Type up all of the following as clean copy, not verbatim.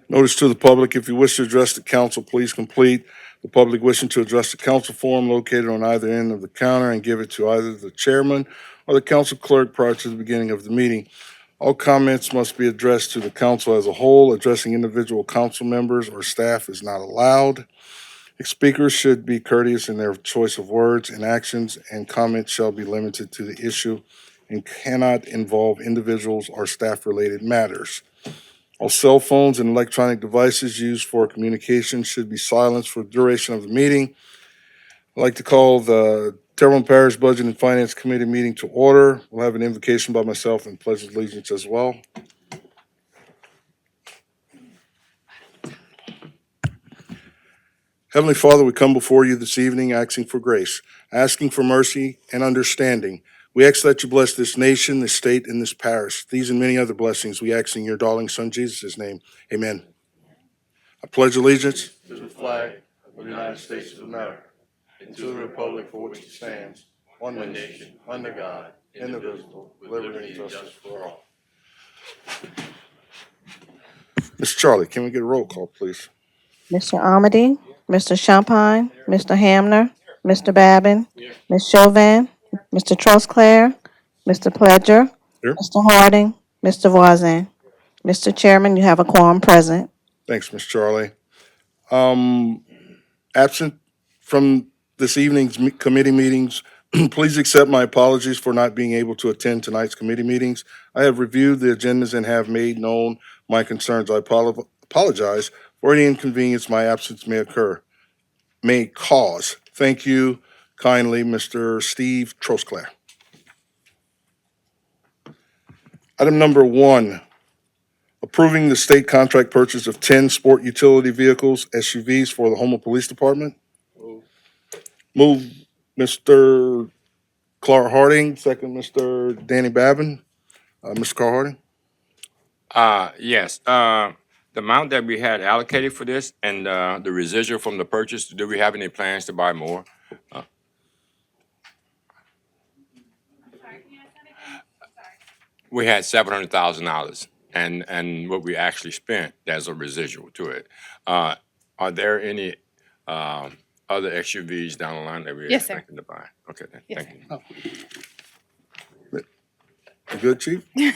Notice to the public, if you wish to address the council, please complete the public wishing to address the council form located on either end of the counter and give it to either the chairman or the council clerk prior to the beginning of the meeting. All comments must be addressed to the council as a whole. Addressing individual council members or staff is not allowed. Speakers should be courteous in their choice of words and actions, and comments shall be limited to the issue and cannot involve individuals or staff-related matters. All cell phones and electronic devices used for communication should be silenced for the duration of the meeting. I'd like to call the Terrebonne Parish Budget and Finance Committee meeting to order. We'll have an invocation by myself and pledge of allegiance as well. Heavenly Father, we come before you this evening asking for grace, asking for mercy and understanding. We ask that you bless this nation, this state, and this parish. These and many other blessings we ask in your darling Son, Jesus' name. Amen. I pledge allegiance to the flag of the United States of America and to the republic for which it stands, one nation, under God, indivisible, with liberty and justice for all. Mr. Charlie, can we get a roll call, please? Mr. Amity, Mr. Champagne, Mr. Hamner, Mr. Babin, Ms. Chauvin, Mr. Trosclair, Mr. Pledger, Here. Mr. Harding, Mr. Voisin. Mr. Chairman, you have a quorum present. Thanks, Ms. Charlie. Absent from this evening's committee meetings, please accept my apologies for not being able to attend tonight's committee meetings. I have reviewed the agendas and have made known my concerns. I apologize for any inconvenience my absence may cause. Thank you kindly, Mr. Steve Trosclair. Item number 1, approving the state contract purchase of 10 sport utility vehicles, SUVs, for the Houma Police Department. Move Mr. Clark Harding, second Mr. Danny Babin. Mr. Carl Harding? Yes, the amount that we had allocated for this and the residual from the purchase, do we have any plans to buy more? We had $700,000 and what we actually spent, there's a residual to it. Are there any other SUVs down the line that we're Yes, sir. expecting to buy? Okay, then, Yes, thank you. You good, Chief? He's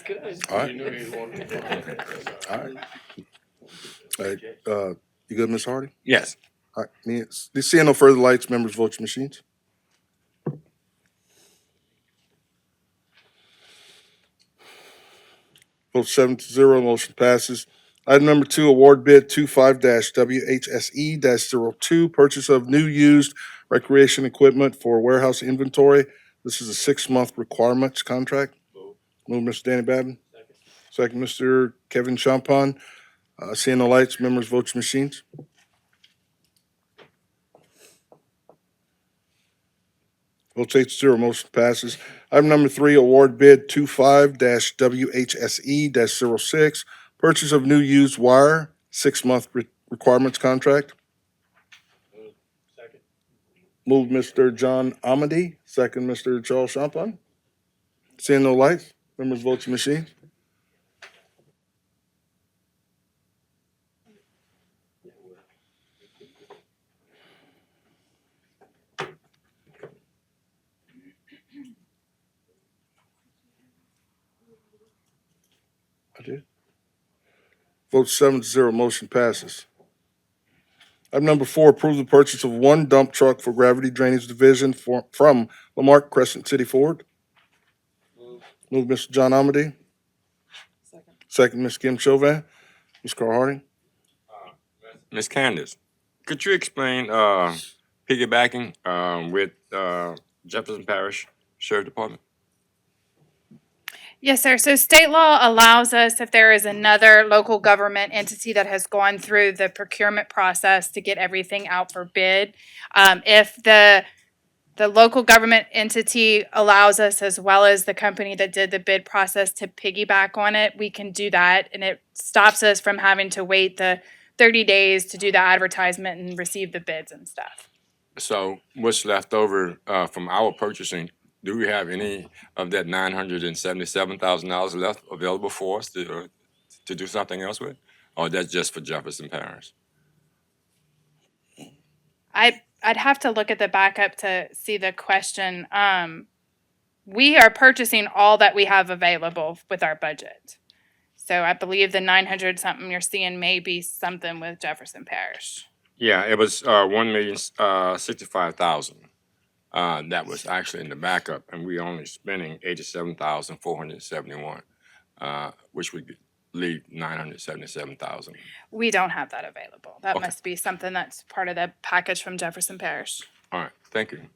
good. All right. All right. All right, you good, Ms. Harding? Yes. All right, seeing no further lights, members vote your machines. Vote 7-0, motion passes. Item number 2, award bid 25-WHSE-02, purchase of new used recreation equipment for warehouse inventory. This is a 6-month requirements contract. Move Mr. Danny Babin. Second Mr. Kevin Champagne. Seeing no lights, members vote your machines. Votes 8-0, motion passes. Item number 3, award bid 25-WHSE-06, purchase of new used wire, 6-month requirements contract. Second. Move Mr. John Amity, second Mr. Charles Champagne. Seeing no lights, members vote your machines. I did. Vote 7-0, motion passes. Item number 4, approve the purchase of 1 dump truck for Gravity Drainage Division from Lamarck Crescent City Ford. Move Mr. John Amity. Second Ms. Kim Chauvin. Ms. Carl Harding. Ms. Candace, could you explain piggybacking with Jefferson Parish Sheriff Department? Yes, sir. So state law allows us, if there is another local government entity that has gone through the procurement process to get everything out for bid, if the local government entity allows us, as well as the company that did the bid process, to piggyback on it, we can do that, and it stops us from having to wait the 30 days to do the advertisement and receive the bids and stuff. So what's left over from our purchasing, do we have any of that $977,000 left available for us to to do something else with? Or that's just for Jefferson Parish? I'd have to look at the backup to see the question. We are purchasing all that we have available with our budget. So I believe the 900 something you're seeing may be something with Jefferson Parish. Yeah, it was 1,065,000. That was actually in the backup, and we only spending 87,471, which would leave 977,000. We don't have that available. That Okay. must be something that's part of the package from Jefferson Parish. All right, thank you.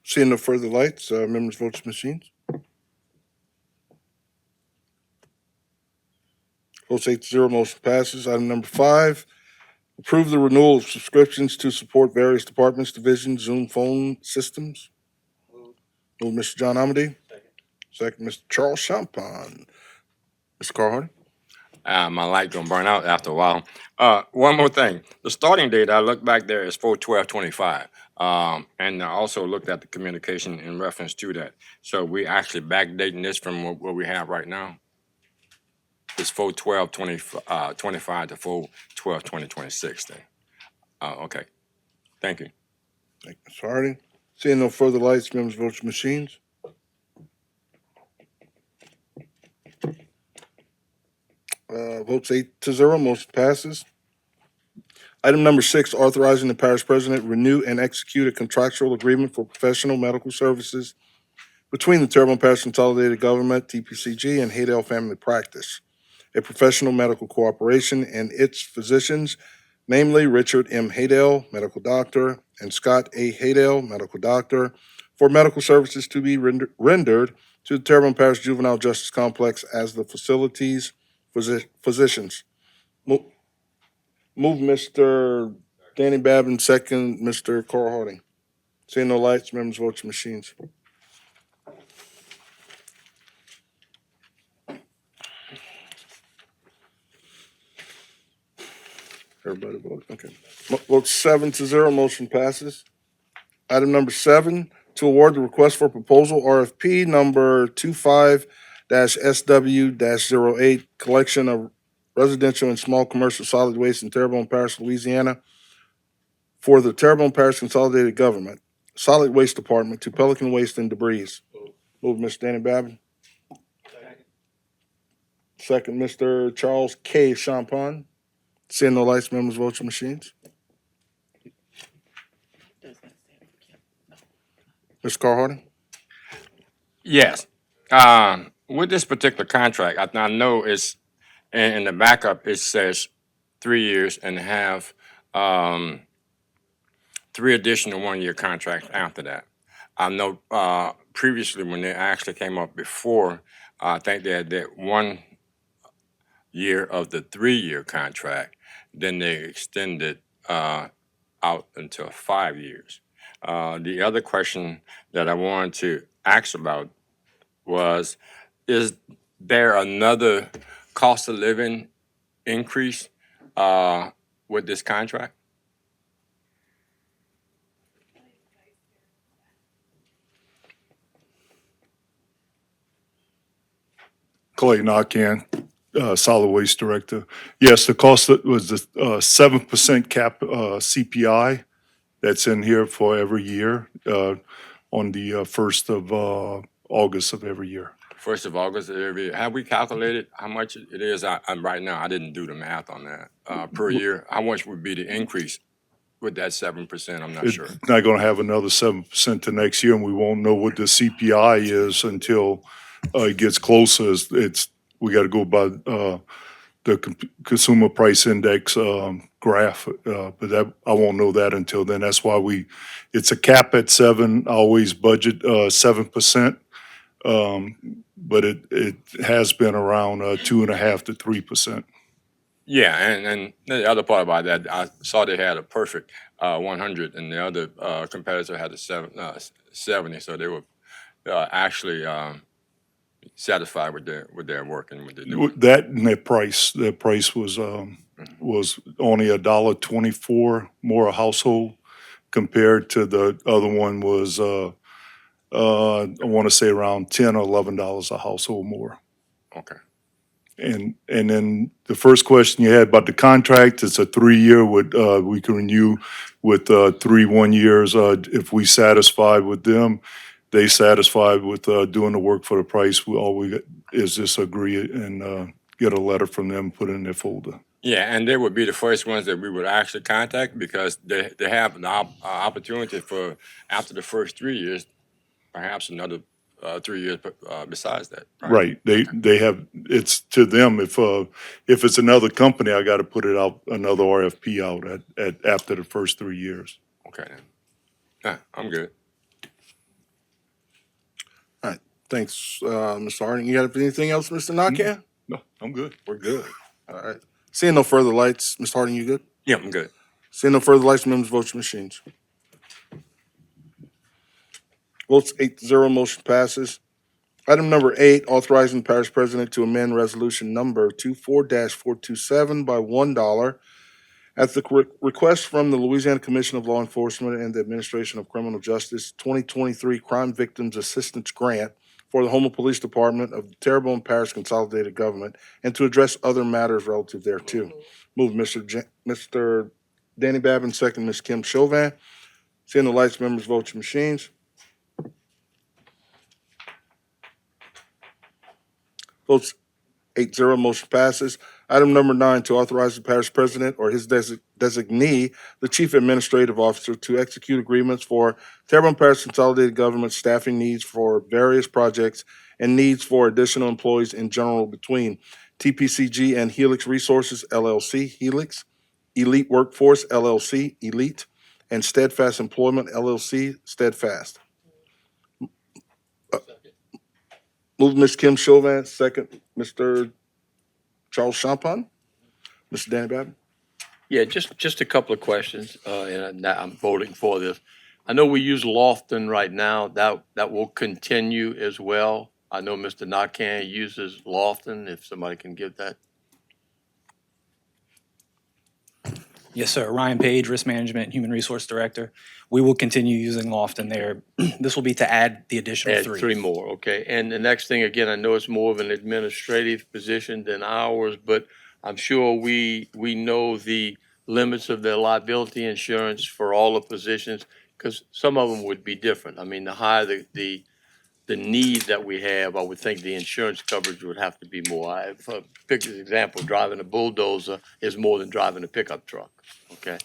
Seeing no further lights, members vote machines. Votes 8-0, motion passes. Item number 5, approve the renewal of subscriptions to support various departments, divisions, Zoom phone systems. Move Mr. John Amity. Second, Mr. Charles Champagne. Mr. Carhart? My light gonna burn out after a while. One more thing, the starting date, I look back there is 4/12/25. And I also looked at the communication in reference to that. So we actually backdating this from what we have right now. It's 4/12/25 to 4/12/2026 then. Okay, thank you. Thank you, Mr. Harding. Seeing no further lights, members vote your machines. Votes 8-0, motion passes. Item number 6, authorizing the parish president renew and execute a contractual agreement for professional medical services between the Terrebonne Parish Consolidated Government, TPCG, and Haydale Family Practice, a professional medical cooperation, and its physicians, namely Richard M. Haydale, medical doctor, and Scott A. Haydale, medical doctor, for medical services to be rendered to the Terrebonne Parish Juvenile Justice Complex as the facility's physicians. Move Mr. Danny Babin, second Mr. Carl Harding. Seeing no lights, members vote your machines. Everybody vote, okay. Vote 7-0, motion passes. Item number 7, to award the request for proposal RFP number 25-SW-08, collection of residential and small commercial solid waste in Terrebonne Parish, Louisiana, for the Terrebonne Parish Consolidated Government Solid Waste Department to Pelican Waste and Debris. Move Mr. Danny Babin. Second, Mr. Charles K. Champagne. Seeing no lights, members vote your machines. Mr. Carl Harding? Yes. With this particular contract, I know it's, in the backup, it says 3 years and have 3 additional 1-year contracts after that. I know previously when they actually came up before, I think they had that 1 year of the 3-year contract, then they extended out until 5 years. The other question that I wanted to ask about was, is there another cost of living increase with this contract? Clayton Arcan, Solid Waste Director. Yes, the cost was the 7% cap CPI that's in here for every year on the 1st of August of every year. 1st of August of every year. Have we calculated how much it is? Right now, I didn't do the math on that. Per year, how much would be the increase with that 7%? I'm not sure. It's not going to have another 7% to next year, and we won't know what the CPI is until it gets closer. We got to go by the Consumer Price Index graph, but that I won't know that until then. That's why it's a cap at 7. I always budget 7%, but it has been around 2.5 to 3%. Yeah, and the other part about that, I saw they had a perfect 100, and the other competitor had a 70, so they were actually satisfied with their work and what they do. That and their price was only $1.24 more a household compared to the other one was I want to say around $10 or $11 a household more. Okay. And then the first question you had about the contract, it's a 3-year with, we can renew with 3 1 years. If we satisfied with them, they satisfied with doing the work for the price, all we got is just agree and get a letter from them, put it in their folder. Yeah, and they would be the first ones that we would actually contact because they have an opportunity for, after the first 3 years, perhaps another 3 years besides that. Right, they have, it's to them, if it's another company, I gotta put it out, another RFP out after the first 3 years. Okay, then. I'm good. All right, thanks, Mr. Harding. You got anything else, Mr. Nakam? No, I'm good. We're good. All right. Seeing no further lights, Mr. Harding, you good? Yeah, I'm good. Seeing no further lights, members, vote your machines. Votes 8-0, motion passes. Item number 8, authorizing the parish president to amend resolution number 24-427 by $1 at the request from the Louisiana Commission of Law Enforcement and the Administration of Criminal Justice 2023 Crime Victims Assistance Grant for the Houma Police Department of the Terrebonne Parish Consolidated Government and to address other matters relative thereto. Move Mr. Danny Babin, second Ms. Kim Chauvin. Seeing the lights, members, vote your machines. Votes 8-0, motion passes. Item number 9, to authorize the parish president or his designee, the chief administrative officer, to execute agreements for Terrebonne Parish Consolidated Government staffing needs for various projects and needs for additional employees in general between TPCG and Helix Resources LLC, Helix, Elite Workforce LLC, Elite, and Steadfast Employment LLC, Steadfast. Move Ms. Kim Chauvin, second Mr. Charles Champagne. Mr. Danny Babin. Yeah, just a couple of questions, and I'm voting for this. I know we use Lofton right now. That will continue as well. I know Mr. Nakam uses Lofton. If somebody can give that. Yes, sir. Ryan Page, Risk Management, Human Resource Director. We will continue using Lofton there. This will be to add the additional Add three. 3 more, okay. And the next thing, again, I know it's more of an administrative position than ours, but I'm sure we know the limits of their liability insurance for all the positions, because some of them would be different. I mean, the higher the need that we have, I would think the insurance coverage would have to be more. For pick an example, driving a bulldozer is more than driving a pickup truck, okay?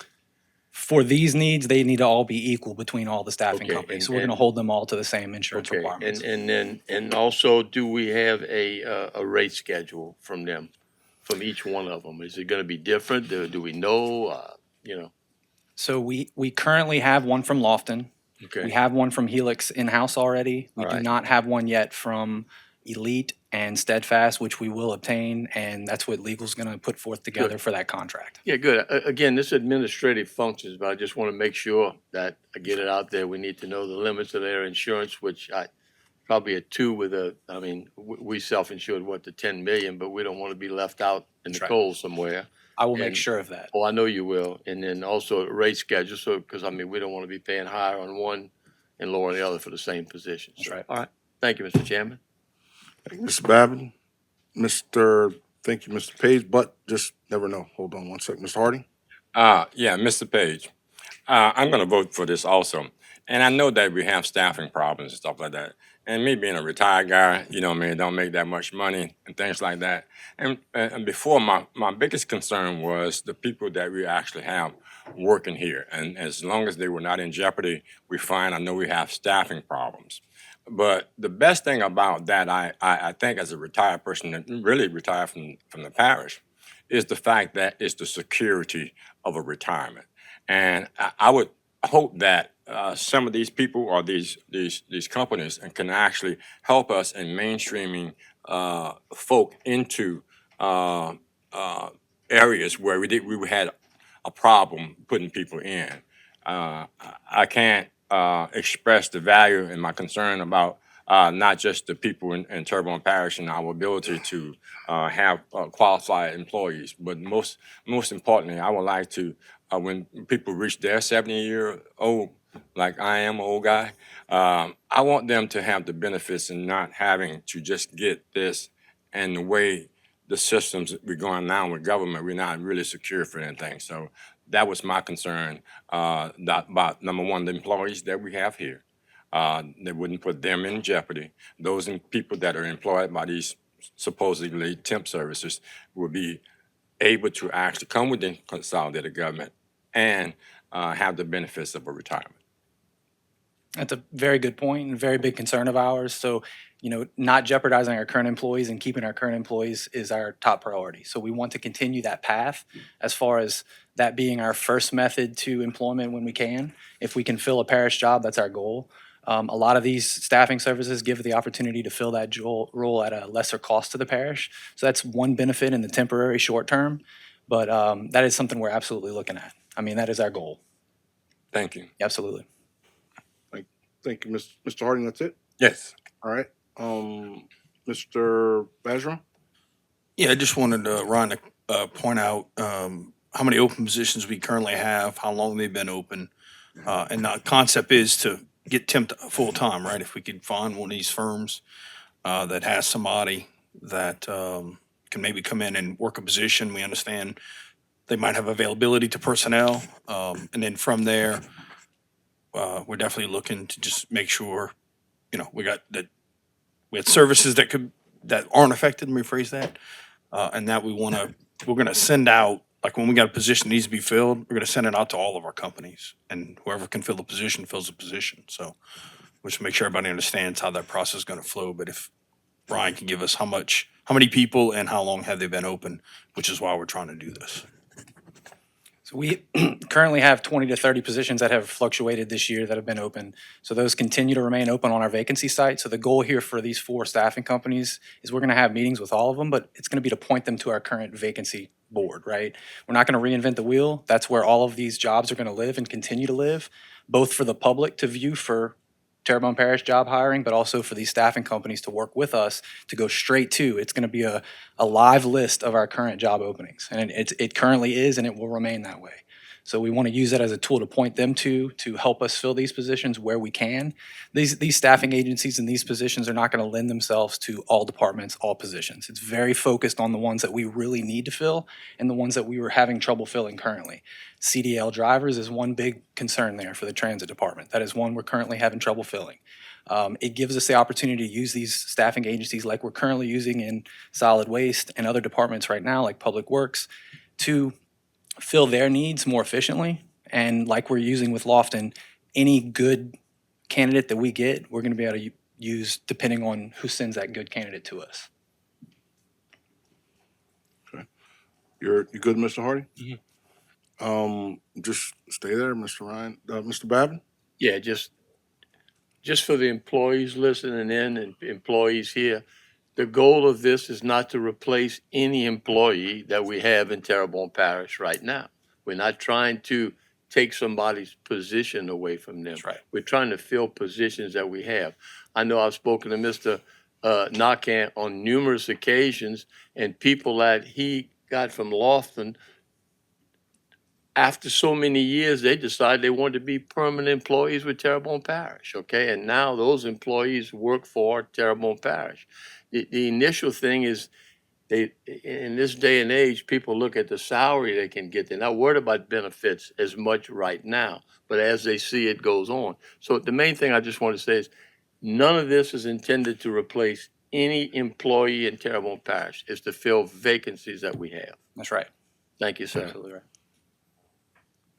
For these needs, they need to all be equal between all the staffing Okay, companies. and- So we're going to and- hold them all to the same insurance Okay, requirements. and also, do we have a rate schedule from them, from each one of them? Is it gonna be different? Do we know, you know? So we currently have one from Lofton. We Okay, have one from Helix in-house already. We do Alright. not have one yet from Elite and Steadfast, which we will obtain, and that's what legal's going to put forth together for that contract. yeah, good. Again, this administrative functions, but I just wanna make sure that I get it out there. We need to know the limits of their insurance, which probably a 2 with I mean, we self-insured, the 10 million, but we don't wanna be left out in the That's right. cold somewhere. I will make And- sure of that. Oh, I know you will. And then also a rate schedule, so, because I mean, we don't want to be paying higher on one and lower on the other for the same position. That's right. All right. Thank you, Mr. Chairman. Thank you, Mr. Babin. Thank you, Mr. Page, but just never know. Hold on one second. Mr. Harding? Yeah, Mr. Page, I'm gonna vote for this also. And I know that we have staffing problems and stuff like that. And me being a retired guy, you know, man, don't make that much money and things like that. And before, my biggest concern was the people that we actually have working here. And as long as they were not in jeopardy, we're fine. I know we have staffing problems. But the best thing about that, I think as a retired person, that really retired from the parish, is the fact that it's the security of a retirement. And I would hope that some of these people or these companies and can actually help us in mainstreaming folk into areas where we had a problem putting people in. I can't express the value and my concern about not just the people in Terrebonne Parish and our ability to have qualified employees, but most importantly, I would like to, when people reach their 70-year-old like I am an old guy. I want them to have the benefits and not having to just get this. And the way the systems we're going now with government, we're not really secure for anything. So that was my concern about number one, the employees that we have here. They wouldn't put them in jeopardy. People that are employed by these supposedly temp services will be able to actually come within consolidated government and have the benefits of a retirement. That's a very good point and a very big concern of ours. So, not jeopardizing our current employees and keeping our current employees is our top priority. So we want to continue that path as far as that being our first method to employment when we can. If we can fill a parish job, that's our goal. A lot of these staffing services give the opportunity to fill that role at a lesser cost to the parish. So that's one benefit in the temporary short term. But that is something we're absolutely looking at. I mean, that is our goal. Thank you. Absolutely. Thank you, Mr. Harding. That's it? Yes. All right. Mr. Bergeron? Yeah, I just wanted Ron to point out how many open positions we currently have, how long they've been open. And the concept is to get temp to full-time, right? If we could find one of these firms that has somebody that can maybe come in and work a position, we understand they might have availability to personnel. And then from there, we're definitely looking to just make sure, we had services that aren't affected, let me rephrase that. And that we're gonna send out, like when we got a position that needs to be filled, we're gonna send it out to all of our companies. And whoever can fill the position fills the position. So we should make sure everybody understands how that process is gonna flow. But if Brian can give us how many people and how long have they been open, which is why we're trying to do this. So we currently have 20 to 30 positions that have fluctuated this year that have been open. So those continue to remain open on our vacancy site. So the goal here for these 4 staffing companies is we're going to have meetings with all of them, but it's going to be to point them to our current vacancy board, right? We're not going to reinvent the wheel. That's where all of these jobs are going to live and continue to live, both for the public to view for Terrebonne Parish job hiring, but also for these staffing companies to work with us to go straight to. It's going to be a live list of our current job openings. And it currently is, and it will remain that way. So we want to use that as a tool to point them to help us fill these positions where we can. These staffing agencies and these positions are not going to lend themselves to all departments, all positions. It's very focused on the ones that we really need to fill and the ones that we were having trouble filling currently. CDL drivers is one big concern there for the transit department. That is one we're currently having trouble filling. It gives us the opportunity to use these staffing agencies like we're currently using in solid waste and other departments right now, like Public Works, to fill their needs more efficiently. And like we're using with Lofton, any good candidate that we get, we're going to be able to use depending on who sends that good candidate to us. You good, Mr. Hardy? Just stay there, Mr. Ryan. Mr. Babin? Yeah, just for the employees listening in and employees here, the goal of this is not to replace any employee that we have in Terrebonne Parish right now. We're not trying to take somebody's position away from them. That's right. We're trying to fill positions that we have. I know I've spoken to Mr. Nakan on numerous occasions, and people that he got from Lofton, after so many years, they decided they wanted to be permanent employees with Terrebonne Parish, okay? And now those employees work for Terrebonne Parish. The initial thing is in this day and age, people look at the salary they can get. They're not worried about benefits as much right now, but as they see it goes on. So the main thing I just want to say is none of this is intended to replace any employee in Terrebonne Parish. It's to fill vacancies that we have. That's right. Thank you, sir. Absolutely right.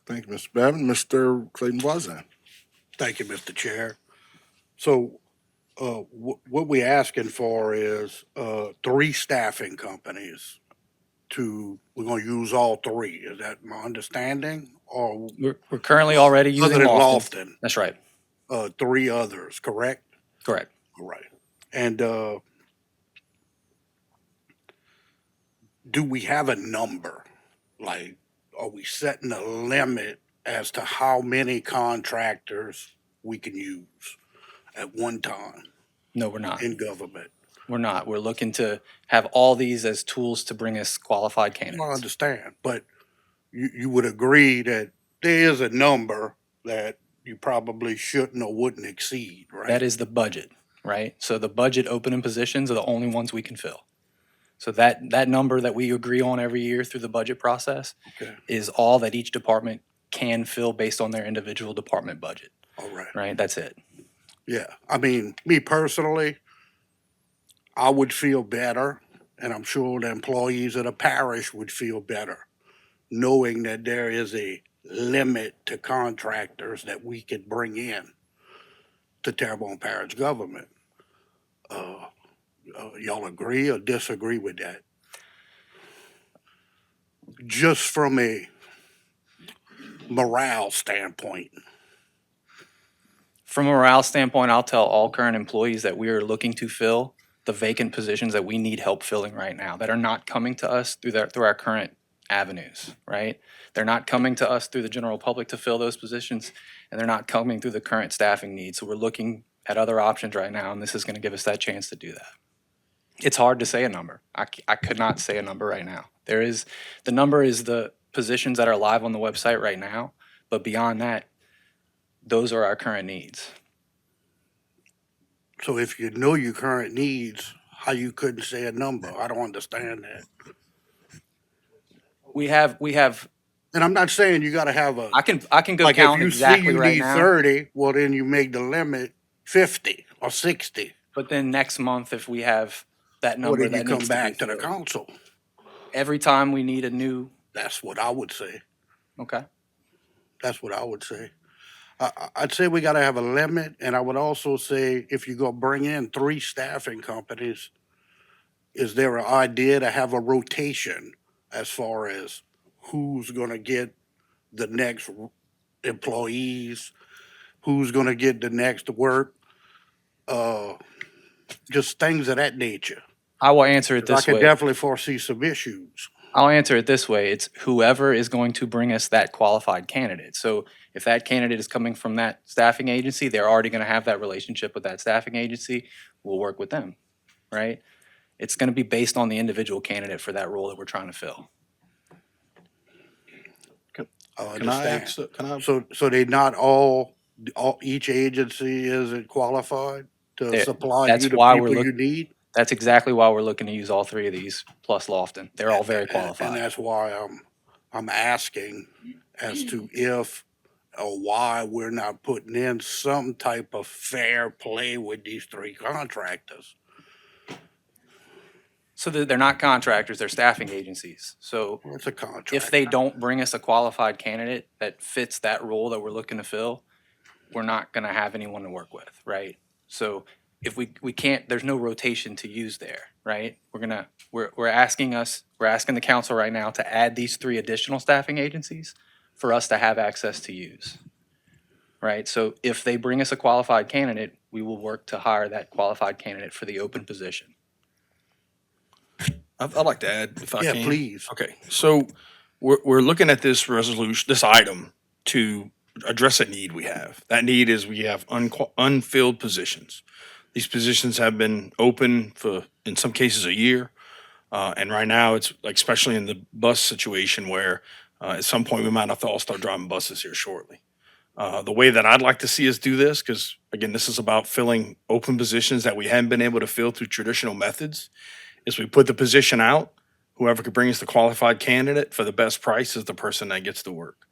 Thank you, Mr. Babin. Mr. Clayton Wazan? Thank you, Mr. Chair. So, what we asking for is, 3 staffing companies we're gonna use all 3. Is that my understanding? Or We're currently already using other than Lofton. Lofton, That's right. 3 others, correct? Correct. All right. And, do we have a number? Like, are we setting a limit as to how many contractors we can use at one time No, we're not. in government? We're not. We're looking to have all these as tools to bring us qualified I candidates. understand, but you would agree that there is a number that you probably shouldn't or wouldn't exceed, right? That is the budget, right? So the budget opening positions are the only ones we can fill. So that number that we agree on every year through the budget process Okay, is all that each department can fill based on their individual department budget, all right. right? That's it. Yeah, I mean, me personally, I would feel better, and I'm sure the employees of the parish would feel better, knowing that there is a limit to contractors that we could bring in to Terrebonne Parish government. Y'all agree or disagree with that? Just from a morale standpoint. From a morale standpoint, I'll tell all current employees that we are looking to fill the vacant positions that we need help filling right now that are not coming to us through our current avenues, right? They're not coming to us through the general public to fill those positions, and they're not coming through the current staffing needs. So we're looking at other options right now, and this is going to give us that chance to do that. It's hard to say a number. I could not say a number right now. The number is the positions that are live on the website right now, but beyond that, those are our current needs. So if you know your current needs, how you couldn't say a number? I don't understand that. We have, And I'm not saying you gotta have a, I can go like if count you see exactly you right need now. 30, well, then you make the limit 50 or 60. But then next month, if we have that Well, number then you that come needs to be back to the filled. council. Every time we need a new, That's what I would say. okay. That's what I would say. I'd say we gotta have a limit, and I would also say if you're gonna bring in 3 staffing companies, is there an idea to have a rotation as far as who's gonna get the next employees, who's gonna get the next work? Just things of that nature. I will answer it 'Cause I this could way. definitely foresee some issues. I'll answer it this way. It's whoever is going to bring us that qualified candidate. So if that candidate is coming from that staffing agency, they're already going to have that relationship with that staffing agency. We'll work with them, right? It's going to be based on the individual candidate for that role that we're trying to fill. Can I ask, So they not all, each agency isn't qualified to They- supply that's you the why we're people you look- need? That's exactly why we're looking to use all 3 of these plus Lofton. They're all very And qualified. that's why I'm asking as to if or why we're not putting in some type of fair play with these 3 contractors. So they're not contractors, they're staffing agencies. So It's a contract. if they don't bring us a qualified candidate that fits that role that we're looking to fill, we're not gonna have anyone to work with, right? So if we can't, there's no rotation to use there, right? We're asking the council right now to add these 3 additional staffing agencies for us to have access to use, right? So if they bring us a qualified candidate, we will work to hire that qualified candidate for the open position. I'd like to add, if I Yeah, can. please. Okay, so we're looking at this resolution, this item, to address a need we have. That need is we have unfilled positions. These positions have been open for, in some cases, a year. And right now, it's like, especially in the bus situation where at some point we might have to all start driving buses here shortly. The way that I'd like to see us do this, because again, this is about filling open positions that we haven't been able to fill through traditional methods, is we put the position out. Whoever could bring us the qualified candidate for the best price is the person that gets the work.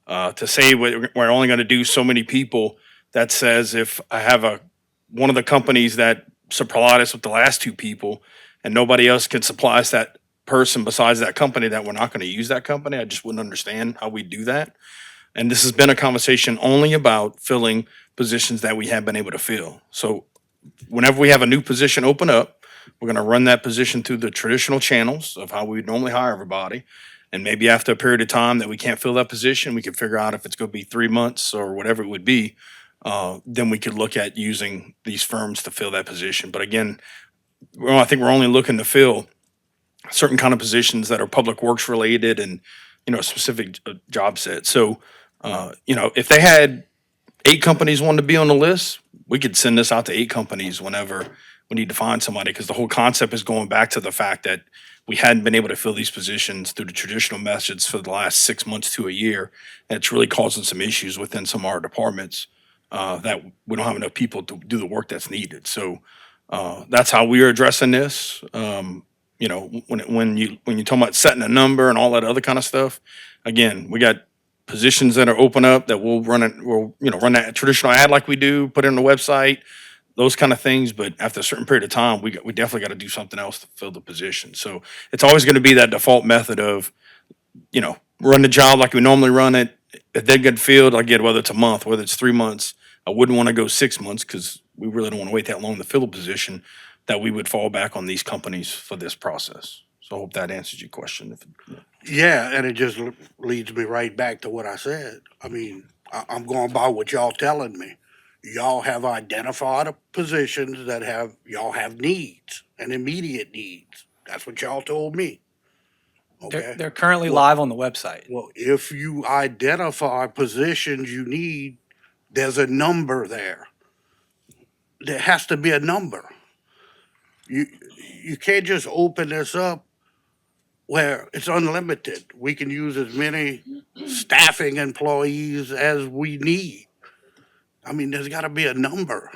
To say we're only going to do so many people, that says if I have one of the companies that supplied us with the last 2 people and nobody else can supply us that person besides that company, that we're not going to use that company. I just wouldn't understand how we do that. And this has been a conversation only about filling positions that we have been able to fill. So whenever we have a new position open up, we're going to run that position through the traditional channels of how we would normally hire everybody. And maybe after a period of time that we can't fill that position, we can figure out if it's going to be 3 months or whatever it would be. Then we could look at using these firms to fill that position. But again, I think we're only looking to fill certain kind of positions that are public works related and, a specific job set. So, if they had 8 companies wanted to be on the list, we could send this out to 8 companies whenever we need to find somebody, because the whole concept is going back to the fact that we hadn't been able to fill these positions through the traditional methods for the last 6 months to a year. And it's really causing some issues within some of our departments, that we don't have enough people to do the work that's needed. So that's how we are addressing this. You know, when you're talking about setting a number and all that other kind of stuff, again, we got positions that are open up that we'll run it, run that traditional ad like we do, put it on the website, those kind of things. But after a certain period of time, we definitely got to do something else to fill the position. So it's always going to be that default method of, run the job like we normally run it. If they get filled, I get whether it's a month, whether it's 3 months. I wouldn't want to go 6 months because we really don't want to wait that long to fill a position, that we would fall back on these companies for this process. So I hope that answers your question. Yeah, and it just leads me right back to what I said. I mean, I'm going by what y'all telling me. Y'all have identified positions that y'all have needs and immediate needs. That's what y'all told me. Okay. They're currently Well- live on the website. Well, if you identify positions you need, there's a number there. There has to be a number. You can't just open this up where it's unlimited. We can use as many staffing employees as we need. I mean, there's got to be a number,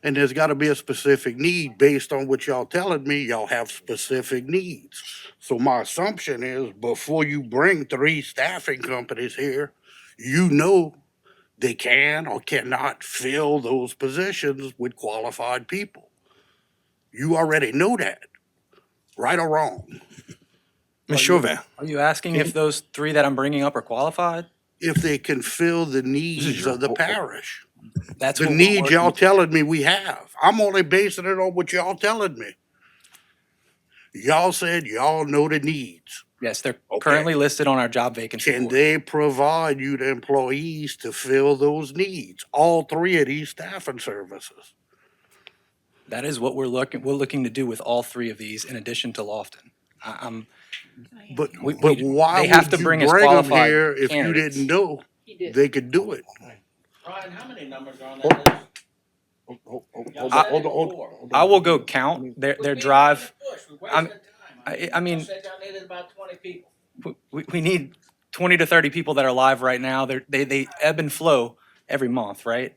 and there's got to be a specific need based on what y'all telling me. Y'all have specific needs. So my assumption is before you bring 3 staffing companies here, you know they can or cannot fill those positions with qualified people. You already know that, right or wrong. Ms. Chauvin, Are you asking if those 3 that I'm bringing up are qualified? If they can fill the needs your- of the parish. That's The what we're needs working y'all to. telling me we have. I'm only basing it on what y'all telling me. Y'all said y'all know the needs. Yes, they're Okay. currently listed on our job vacancy Can board. they provide you the employees to fill those needs? All 3 of these staffing services. That is what we're looking to do with all 3 of these in addition to Lofton. I'm But We- but we- why they have would to you bring bring us them qualified here if you candidates. didn't know they could do it? Ryan, how many numbers are on that list? Hold on. I will go count their We're beating drive. around the bush. We're I'm- wasting time. I mean, You said y'all needed about 20 people. we need 20 to 30 people that are live right now. They ebb and flow every month, right?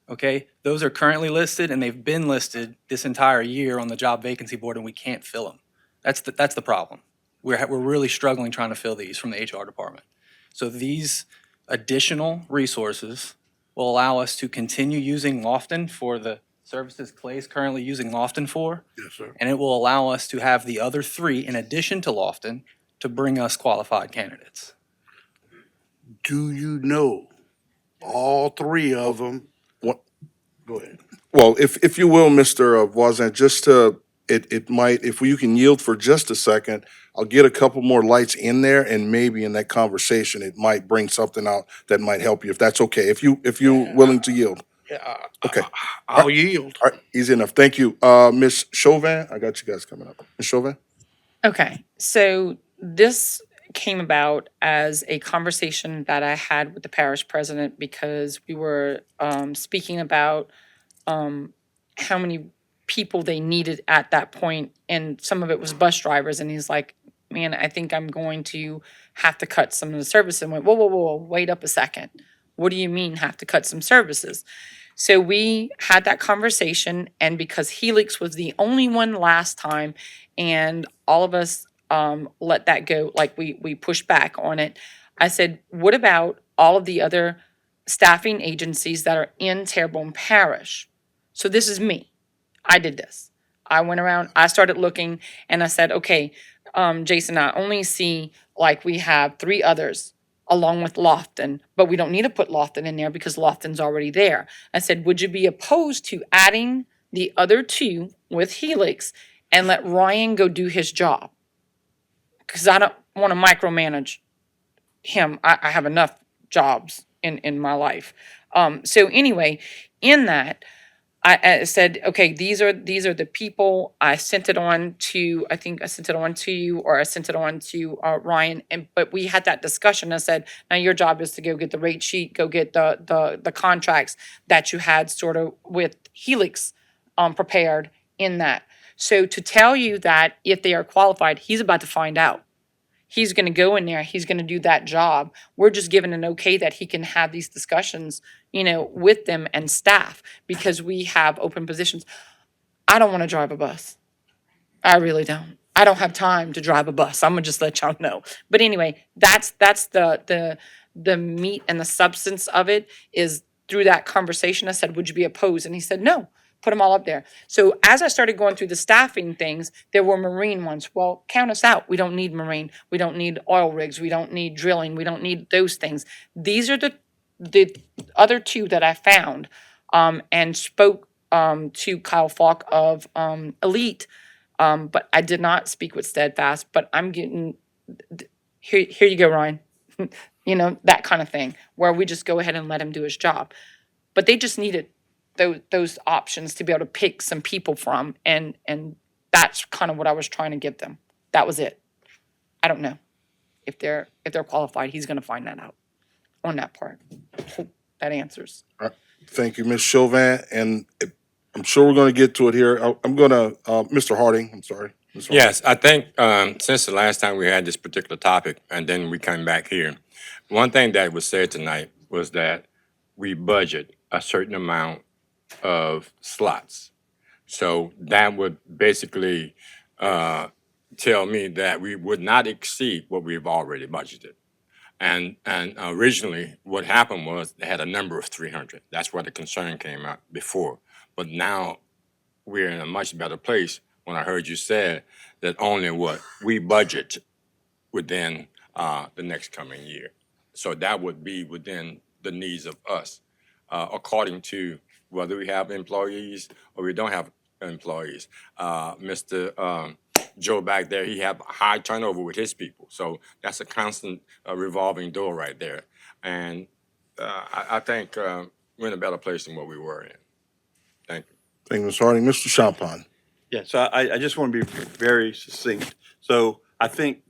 Okay, those are currently listed and they've been listed this entire year on the job vacancy board, and we can't fill them. That's the problem. We're really struggling trying to fill these from the HR department. So these additional resources will allow us to continue using Lofton for the services Clay's currently using Lofton for, Yes, sir. and it will allow us to have the other 3 in addition to Lofton to bring us qualified candidates. Do you know all 3 of them? What- Go ahead. Well, if you will, Mr. Voisin, just to, it might, if you can yield for just a second, I'll get a couple more lights in there, and maybe in that conversation, it might bring something out that might help you, if that's okay, if you're willing to yield. Yeah, Okay. I'll yield. All right, easy enough. Thank you. Ms. Chauvin, I got you guys coming up. Ms. Chauvin? Okay, so this came about as a conversation that I had with the parish president because we were speaking about how many people they needed at that point, and some of it was bus drivers, and he's like, man, I think I'm going to have to cut some of the services. And went, whoa, wait up a second. What do you mean have to cut some services? So we had that conversation, and because Helix was the only one last time, and all of us let that go, like we pushed back on it, I said, what about all of the other staffing agencies that are in Terrebonne Parish? So this is me. I did this. I went around, I started looking, and I said, okay, Jason, I only see like we have 3 others along with Lofton, but we don't need to put Lofton in there because Lofton's already there. I said, would you be opposed to adding the other 2 with Helix and let Ryan go do his job? Because I don't want to micromanage him. I have enough jobs in my life. So anyway, in that, I said, okay, these are the people. I sent it on to, I think I sent it on to you, or I sent it on to Ryan. But we had that discussion. I said, now your job is to go get the rate sheet, go get the contracts that you had sort of with Helix prepared, in that. So to tell you that if they are qualified, he's about to find out. He's going to go in there, he's going to do that job. We're just given an okay that he can have these discussions, with them and staff because we have open positions. I don't want to drive a bus. I really don't. I don't have time to drive a bus. I'm gonna just let y'all know. But anyway, that's the meat and the substance of it is through that conversation. I said, "Would you be opposed?" And he said, "No." Put them all up there. So as I started going through the staffing things, there were Marine ones. Well, count us out. We don't need Marine. We don't need oil rigs. We don't need drilling. We don't need those things. These are the other two that I found, and spoke to Kyle Falk of Elite, but I did not speak with Steadfast. But I'm getting here. You go, Ryan. That kind of thing where we just go ahead and let him do his job. But they just needed those options to be able to pick some people from, and that's kind of what I was trying to give them. That was it. I don't know if they're qualified. He's going to find that out on that part. Hope that answers. Thank you, Ms. Chauvin, and I'm sure we're gonna get to it here. I'm gonna, Mr. Harding, I'm sorry. Mr. Harding. Yes, I think since the last time we had this particular topic, and then we came back here, one thing that was said tonight was that we budget a certain amount of slots. So that would basically tell me that we would not exceed what we've already budgeted. And originally, what happened was they had a number of 300. That's where the concern came out before. But now we're in a much better place when I heard you say that only what we budget within the next coming year. So that would be within the needs of us, according to whether we have employees or we don't have employees. Mr. Joe back there, he have high turnover with his people. So that's a constant revolving door right there. And I think we're in a better place than what we were in. Thank you. Thank you, Ms. Harding. Mr. Champagne. Yeah, so I just want to be very succinct. So I think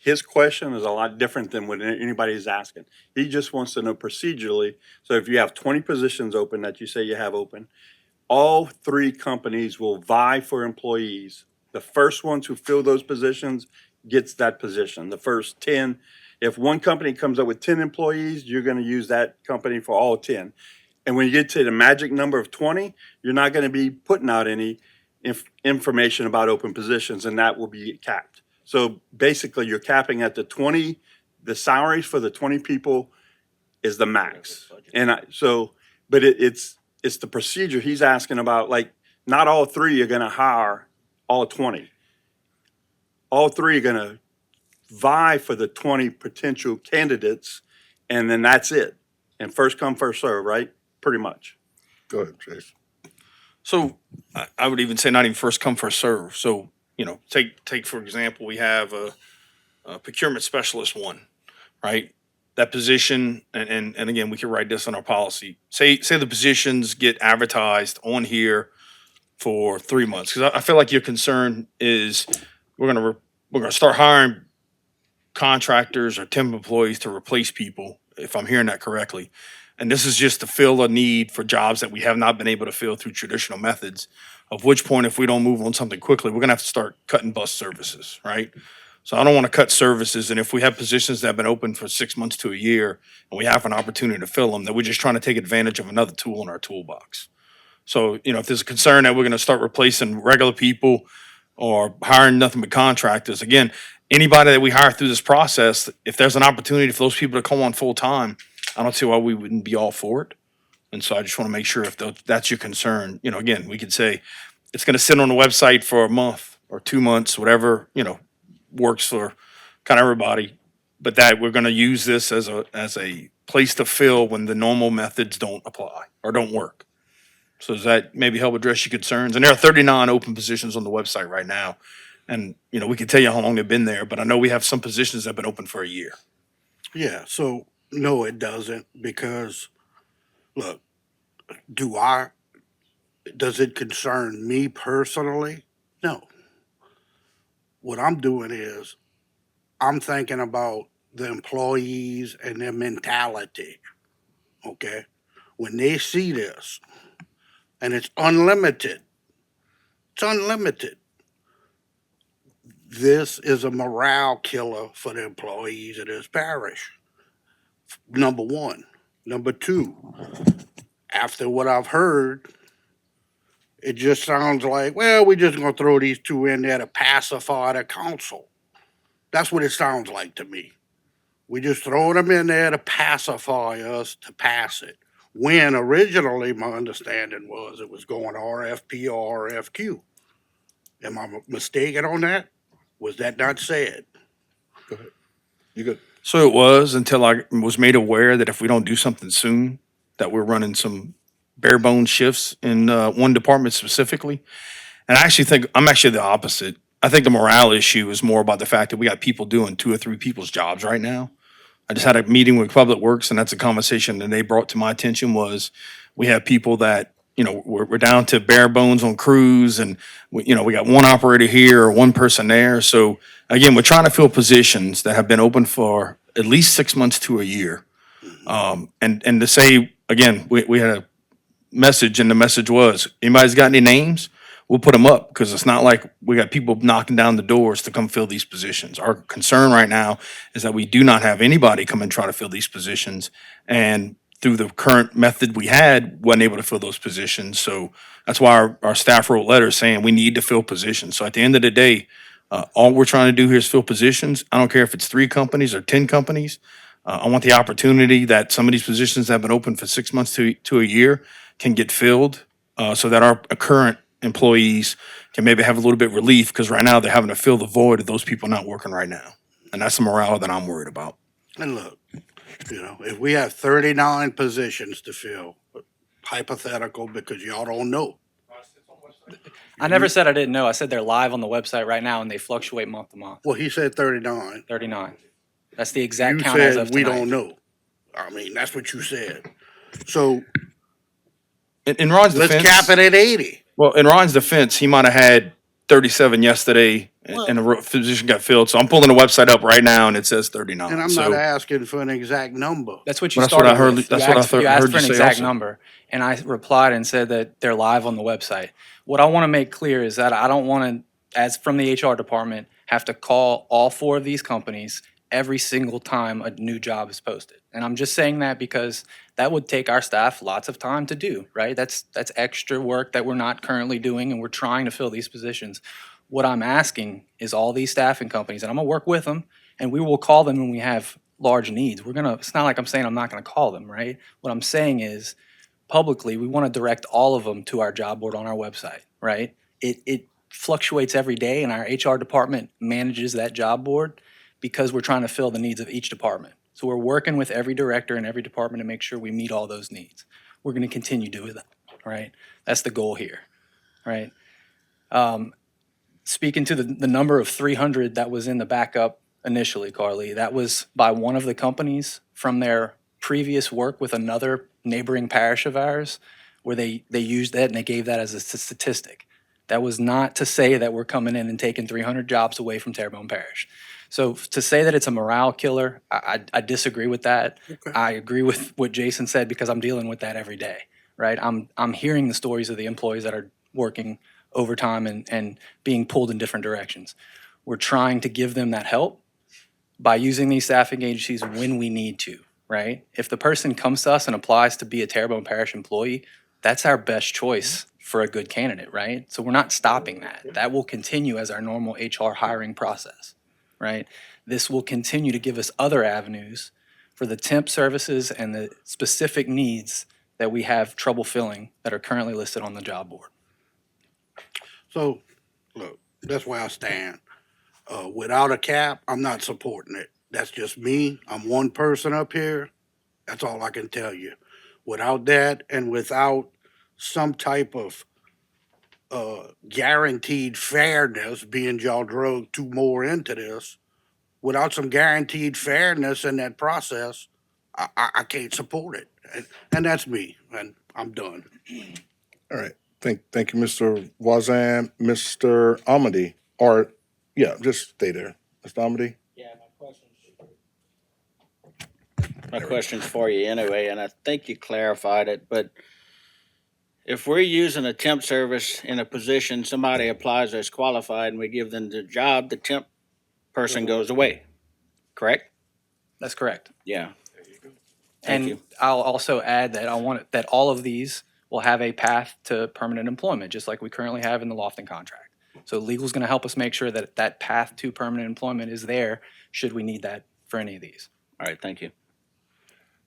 his question is a lot different than what anybody is asking. He just wants to know procedurally. So if you have 20 positions open that you say you have open, all three companies will vie for employees. The first ones who fill those positions gets that position. The first 10, if one company comes up with 10 employees, you're going to use that company for all 10. And when you get to the magic number of 20, you're not going to be putting out any information about open positions, and that will be capped. So basically, you're capping at the 20, the salaries for the 20 people is the max. And but it's the procedure he's asking about. Like, not all three are going to hire all 20. All three are going to vie for the 20 potential candidates, and then that's it. And first come, first serve, right? Pretty much. Go ahead, Chase. So I would even say not even first come, first serve. So, take for example, we have a procurement specialist one, right? That position, and again, we could write this in our policy. Say the positions get advertised on here for 3 months. Because I feel like your concern is we're gonna start hiring contractors or temp employees to replace people, if I'm hearing that correctly. And this is just to fill a need for jobs that we have not been able to fill through traditional methods, of which point, if we don't move on something quickly, we're gonna have to start cutting bus services, right? So I don't wanna cut services, and if we have positions that have been open for 6 months to a year, and we have an opportunity to fill them, then we're just trying to take advantage of another tool in our toolbox. So, if there's a concern that we're gonna start replacing regular people or hiring nothing but contractors, again, anybody that we hire through this process, if there's an opportunity for those people to come on full-time, I don't see why we wouldn't be all for it. And so I just want to make sure if that's your concern, again, we could say it's going to sit on the website for a month or 2 months, whatever, works for kind of everybody. But that we're going to use this as a place to fill when the normal methods don't apply or don't work. So does that maybe help address your concerns? And there are 39 open positions on the website right now. And, we can tell you how long they've been there, but I know we have some positions that have been open for a year. Yeah, so no, it doesn't, because look, does it concern me personally? No. What I'm doing is I'm thinking about the employees and their mentality. Okay? When they see this and it's unlimited, It's unlimited. This is a morale killer for the employees of this parish. Number one. Number two, after what I've heard, it just sounds like, well, we're just gonna throw these two in there to pacify the council. That's what it sounds like to me. We just throwing them in there to pacify us to pass it. When originally my understanding was it was going RFP or RFQ. Am I mistaken on that? Was that not said? You good? So it was until I was made aware that if we don't do something soon, that we're running some bare bones shifts in one department specifically. And I actually think I'm actually the opposite. I think the morale issue is more about the fact that we got people doing 2 or 3 people's jobs right now. I just had a meeting with Public Works, and that's a conversation that they brought to my attention was we have people that, you know, we're down to bare bones on crews, and we got one operator here or one person there. So again, we're trying to fill positions that have been open for at least 6 months to a year. And to say, again, we had a message, and the message was, anybody's got any names? We'll put them up, because it's not like we got people knocking down the doors to come fill these positions. Our concern right now is that we do not have anybody come and try to fill these positions. And through the current method we had, wasn't able to fill those positions. So that's why our staff wrote letters saying we need to fill positions. So at the end of the day, all we're trying to do here is fill positions. I don't care if it's 3 companies or 10 companies. I want the opportunity that some of these positions that have been open for 6 months to a year can get filled, so that our current employees can maybe have a little bit of relief, because right now they're having to fill the void of those people not working right now. And that's the morale that I'm worried about. And look, if we have 39 positions to fill, hypothetical, because y'all don't know. I never said I didn't know. I said they're live on the website right now and they fluctuate month to month. Well, he said 39. 39. That's the exact You count as of said we tonight. don't know. I mean, that's what you said. So In Ron's let's defense, cap it at 80. well, in Ron's defense, he might have had 37 yesterday, and the position got filled. So I'm pulling the website up right now, and it says 39. And I'm So not asking for an exact number. That's what you That's what started I heard- with. that's You what I asked- thought- You asked heard for you an say exact also. number, and I replied and said that they're live on the website. What I want to make clear is that I don't want to, as from the HR department, have to call all 4 of these companies every single time a new job is posted. And I'm just saying that because that would take our staff lots of time to do, right? That's extra work that we're not currently doing, and we're trying to fill these positions. What I'm asking is all these staffing companies, and I'm gonna work with them, and we will call them when we have large needs. It's not like I'm saying I'm not gonna call them, right? What I'm saying is, publicly, we want to direct all of them to our job board on our website, right? It fluctuates every day, and our HR department manages that job board because we're trying to fill the needs of each department. So we're working with every director and every department to make sure we meet all those needs. We're going to continue doing that, right? That's the goal here, right? Speaking to the number of 300 that was in the backup initially, Carly, that was by one of the companies from their previous work with another neighboring parish of ours, where they used that and they gave that as a statistic. That was not to say that we're coming in and taking 300 jobs away from Terrebonne Parish. So to say that it's a morale killer, I disagree with that. Okay. I agree with what Jason said because I'm dealing with that every day, right? I'm hearing the stories of the employees that are working overtime and being pulled in different directions. We're trying to give them that help by using these staffing agencies when we need to, right? If the person comes to us and applies to be a Terrebonne Parish employee, that's our best choice for a good candidate, right? So we're not stopping that. That will continue as our normal HR hiring process, right? This will continue to give us other avenues for the temp services and the specific needs that we have trouble filling that are currently listed on the job board. So, look, that's where I stand. Without a cap, I'm not supporting it. That's just me. I'm one person up here. That's all I can tell you. Without that, and without some type of guaranteed fairness, being y'all drug 2 more into this, without some guaranteed fairness in that process, I can't support it. And that's me, and I'm done. All right. Thank you, Mr. Wazan. Mr. Amity, just stay there. Mr. Amity? Yeah, my question's for you anyway, and I think you clarified it, but if we're using a temp service in a position, somebody applies as qualified and we give them the job, the temp person goes away, correct? That's correct. Yeah. Thank And you. I'll also add that that all of these will have a path to permanent employment, just like we currently have in the Lofton contract. So legal's going to help us make sure that that path to permanent employment is there should we need that for any of these. All right, thank you.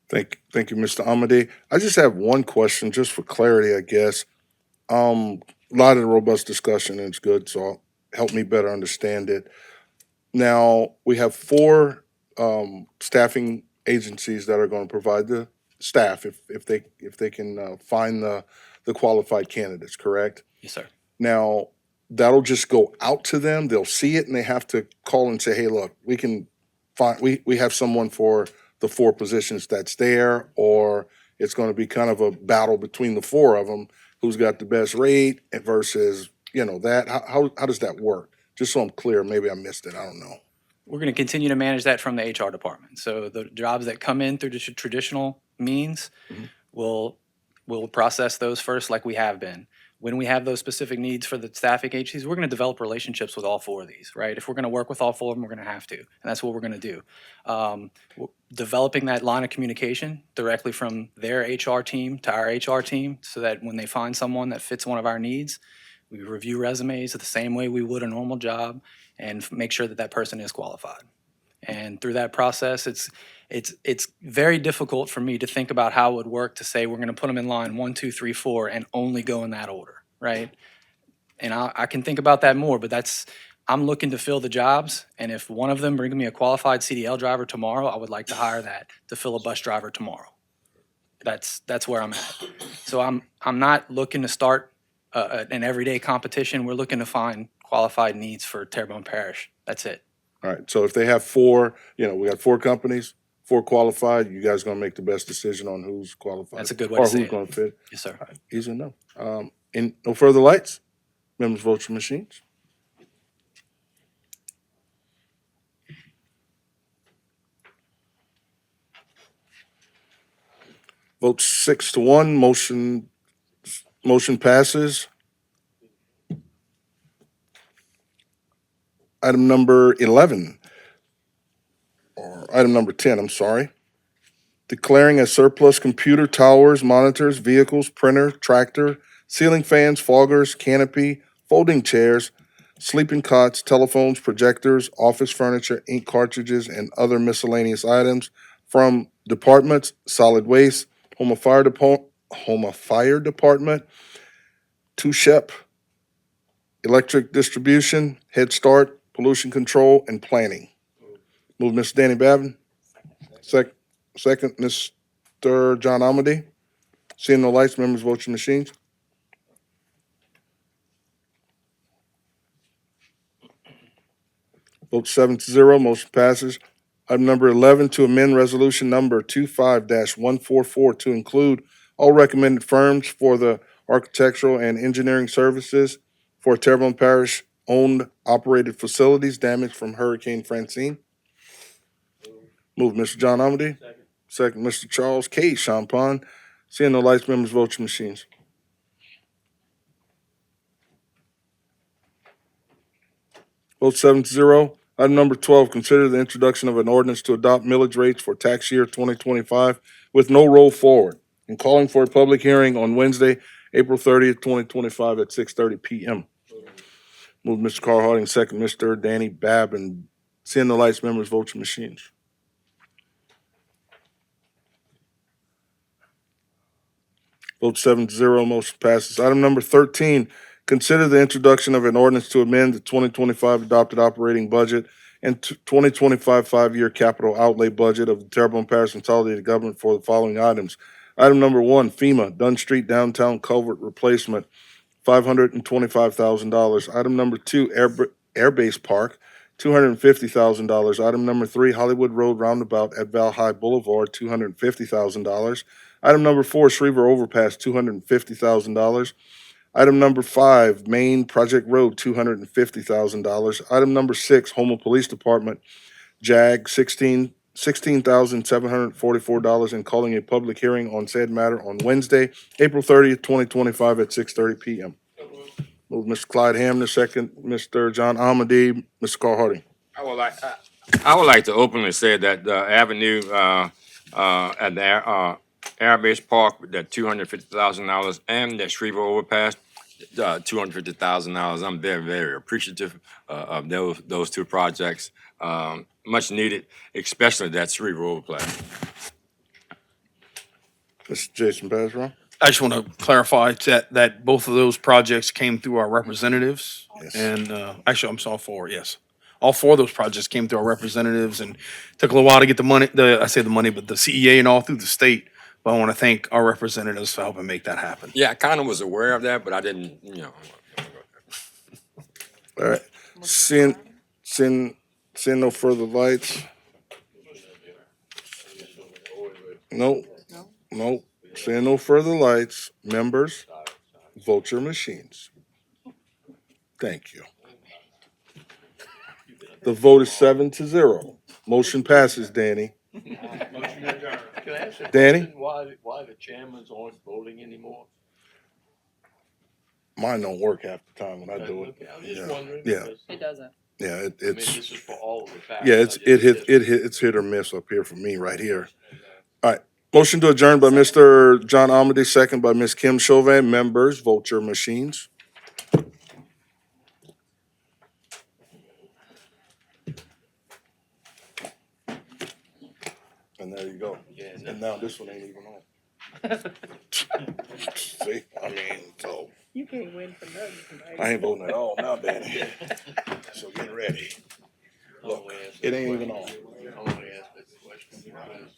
Thank you, Mr. Amade. I just have one question, just for clarity, I guess. A lot of the robust discussion and it's good, so help me better understand it. Now, we have four staffing agencies that are going to provide the staff if they can find the qualified candidates, correct? Yes, sir. Now, that'll just go out to them. They'll see it and they have to call and say, hey, look, we can find, we have someone for the four positions that's there, or it's going to be kind of a battle between the four of them, who's got the best rate versus, that. How does that work? Just so I'm clear, maybe I missed it. I don't know. We're going to continue to manage that from the HR department. So the jobs that come in through the traditional means, we'll process those first like we have been. When we have those specific needs for the staffing agencies, we're going to develop relationships with all four of these, right? If we're going to work with all four of them, we're going to have to, and that's what we're going to do. Developing that line of communication directly from their HR team to our HR team so that when they find someone that fits one of our needs, we review resumes the same way we would a normal job and make sure that that person is qualified. And through that process, it's very difficult for me to think about how it would work to say we're going to put them in line 1, 2, 3, 4 and only go in that order, right? And I can think about that more, but I'm looking to fill the jobs, and if one of them brings me a qualified CDL driver tomorrow, I would like to hire that to fill a bus driver tomorrow. That's where I'm at. So I'm not looking to start an everyday competition. We're looking to find qualified needs for Terrebonne Parish. That's it. All right, so if they have four, we got four companies, four qualified, you guys gonna make the best decision on who's qualified. That's a good way to say Or who's it. gonna fit. Yes, sir. All right, easy enough. And no further lights? Members vote your machines. Vote 6-1, motion passes. Item number 11, or item number 10, I'm sorry. Declaring as surplus computer towers, monitors, vehicles, printer, tractor, ceiling fans, foggers, canopy, folding chairs, sleeping cots, telephones, projectors, office furniture, ink cartridges, and other miscellaneous items from departments, solid waste, Home Fire Department, to SHEP, electric distribution, Head Start, pollution control, and planning. Move, Mr. Danny Babin. Second, Mr. John Amady. Seeing no lights, members vote your machines. Vote 7-0, motion passes. Item number 11, to amend resolution number 25-144 to include all recommended firms for the architectural and engineering services for Terrebonne Parish owned operated facilities damaged from Hurricane Francine. Move, Mr. John Amady. Second, Mr. Charles K. Champagne. Seeing no lights, members vote your machines. Vote 7-0. Item number 12, consider the introduction of an ordinance to adopt millage rates for tax year 2025 with no roll forward and calling for a public hearing on Wednesday, April 30th, 2025 at 6:30 p.m. Move, Mr. Carl Harding, second, Mr. Danny Babin. Seeing the lights, members vote your machines. Vote 7-0, motion passes. Item number 13, consider the introduction of an ordinance to amend the 2025 adopted operating budget and 2025 5-year capital outlay budget of the Terrebonne Parish Consolidated Government for the following items. Item number 1, FEMA Dunn Street Downtown Culvert Replacement, $525,000. Item number 2, Air Base Park, $250,000. Item number 3, Hollywood Road Roundabout at Valhalla Boulevard, $250,000. Item number 4, Schriever Overpass, $250,000. Item number 5, Main Project Road, $250,000. Item number 6, Houma Police Department, JAG, $16,744 and calling a public hearing on said matter on Wednesday, April 30th, 2025 at 6:30 PM. Move Mr. Clyde Hamner, second Mr. John Amady. Mr. Carl Harding. I would like to openly say that the avenue at the Air Base Park, that $250,000, and that Shreveport overpass, $250,000. I'm very, very appreciative of those two projects. Much needed, especially that Shreveport overpass. Mr. Jason Pasron. I just want to clarify that both of those projects came through our representatives. Yes. And actually, I'm sorry, yes. All four of those projects came through our representatives and took a little while to get the money, but the CEA and all through the state. But I want to thank our representatives for helping make that happen. Yeah, I kind of was aware of that, but I didn't, All right. Seeing no further lights. Nope. Seeing no further lights, members, vote your machines. Thank you. The vote is 7-0. Motion passes, Danny. Can I ask a Danny? question why the chairmans aren't voting anymore? Mine don't work half the time when I do it. Okay, I was just Yeah. wondering. Yeah. because, It doesn't. Yeah, I mean, it's, this is for all of the parish. yeah, it's hit or miss up here for me right here. All right. Motion to adjourn by Mr. John Amady, second by Ms. Kim Chauvin. Members, vote your machines. And there you go. Yeah, And now this one ain't even on. See, I mean, so You can't win for nothing tonight. I ain't voting at all now, Danny. So get ready. Look, it ain't even on. I want to ask this question because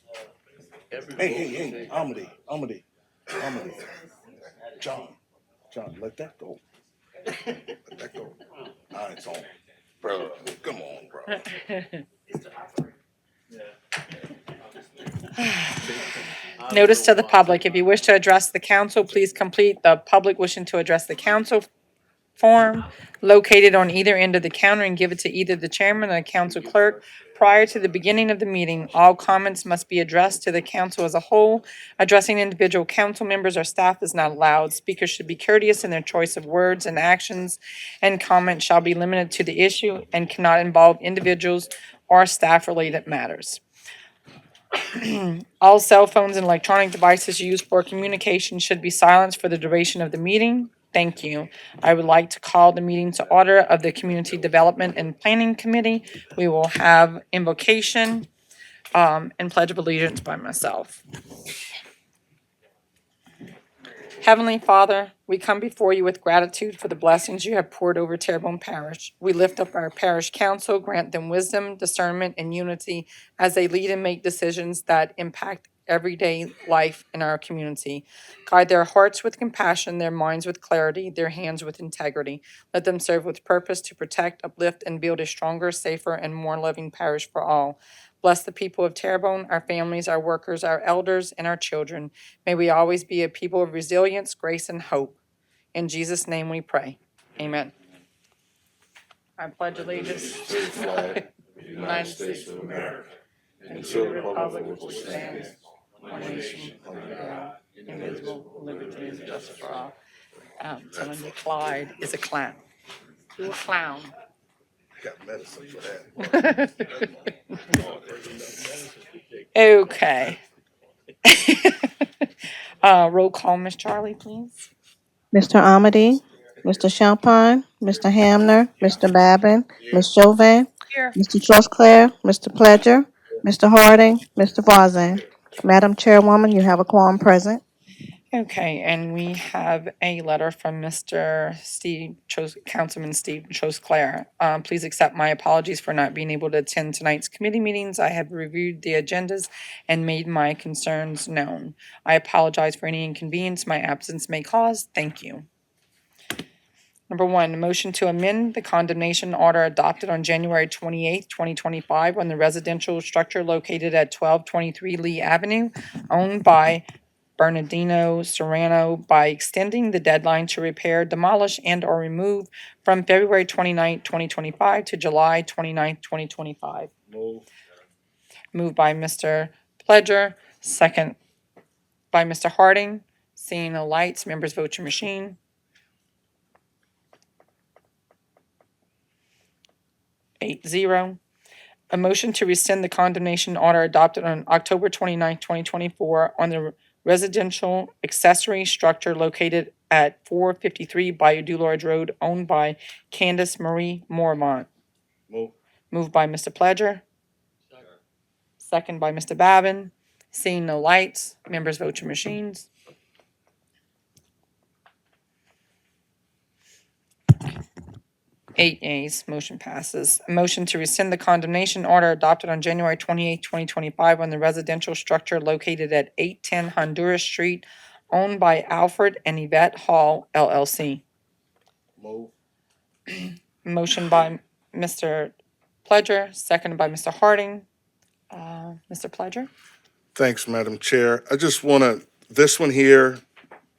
every Hey, Amady. John, let that go. Let that go. Now it's on. Bro, come on, bro. Notice to the public, if you wish to address the council, please complete the public wishing to address the council form located on either end of the counter and give it to either the chairman or the council clerk prior to the beginning of the meeting. All comments must be addressed to the council as a whole. Addressing individual council members or staff is not allowed. Speakers should be courteous in their choice of words and actions, and comments shall be limited to the issue and cannot involve individuals or staff-related matters. All cell phones and electronic devices used for communication should be silenced for the duration of the meeting. Thank you. I would like to call the meeting to order of the Community Development and Planning Committee. We will have invocation and pledge of allegiance by myself. Heavenly Father, we come before you with gratitude for the blessings you have poured over Terrebonne Parish. We lift up our parish council, grant them wisdom, discernment, and unity as they lead and make decisions that impact everyday life in our community. Guide their hearts with compassion, their minds with clarity, their hands with integrity. Let them serve with purpose to protect, uplift, and build a stronger, safer, and more loving parish for all. Bless the people of Terrebonne, our families, our workers, our elders, and our children. May we always be a people of resilience, grace, and hope. In Jesus' name we pray. Amen. I pledge allegiance to the flag of the United States of America and to the republic which stands one nation under God, indivisible, with liberty and justice for all. Telling you Clyde is a clown. You're a clown. Got medicine for that. Okay. Roll call, Miss Charlie, please. Mr. Amady, Mr. Champagne, Mr. Hamner, Mr. Babin, Ms. Chauvin, Here. Mr. Trostclair, Mr. Pledger, Mr. Harding, Mr. Voisin. Madam Chairwoman, you have a quorum present. Okay, and we have a letter from Mr. Councilman Steve Trostclair. Please accept my apologies for not being able to attend tonight's committee meetings. I have reviewed the agendas and made my concerns known. I apologize for any inconvenience my absence may cause. Thank you. Number one, a motion to amend the condemnation order adopted on January 28th, 2025 on the residential structure located at 1223 Lee Avenue, owned by Bernardino Serrano, by extending the deadline to repair, demolish, and/or remove from February 29th, 2025 to July 29th, 2025. Move. Moved by Mr. Pledger, second by Mr. Harding. Seeing no lights, members vote your machine. 8-0. A motion to rescind the condemnation order adopted on October 29, 2024 on the residential accessory structure located at 453 Bayou Dulorge Road owned by Candace Marie Mormont. Move. Moved by Mr. Pledger. Second by Mr. Babin. Seeing no lights, members vote your machines. 8 yeas, motion passes. A motion to rescind the condemnation order adopted on January 28, 2025 on the residential structure located at 810 Honduras Street, owned by Alfred and Yvette Hall LLC. Move. Motion by Mr. Pledger, seconded by Mr. Harding. Mr. Pledger? Thanks, Madam Chair. I just want to, this one here,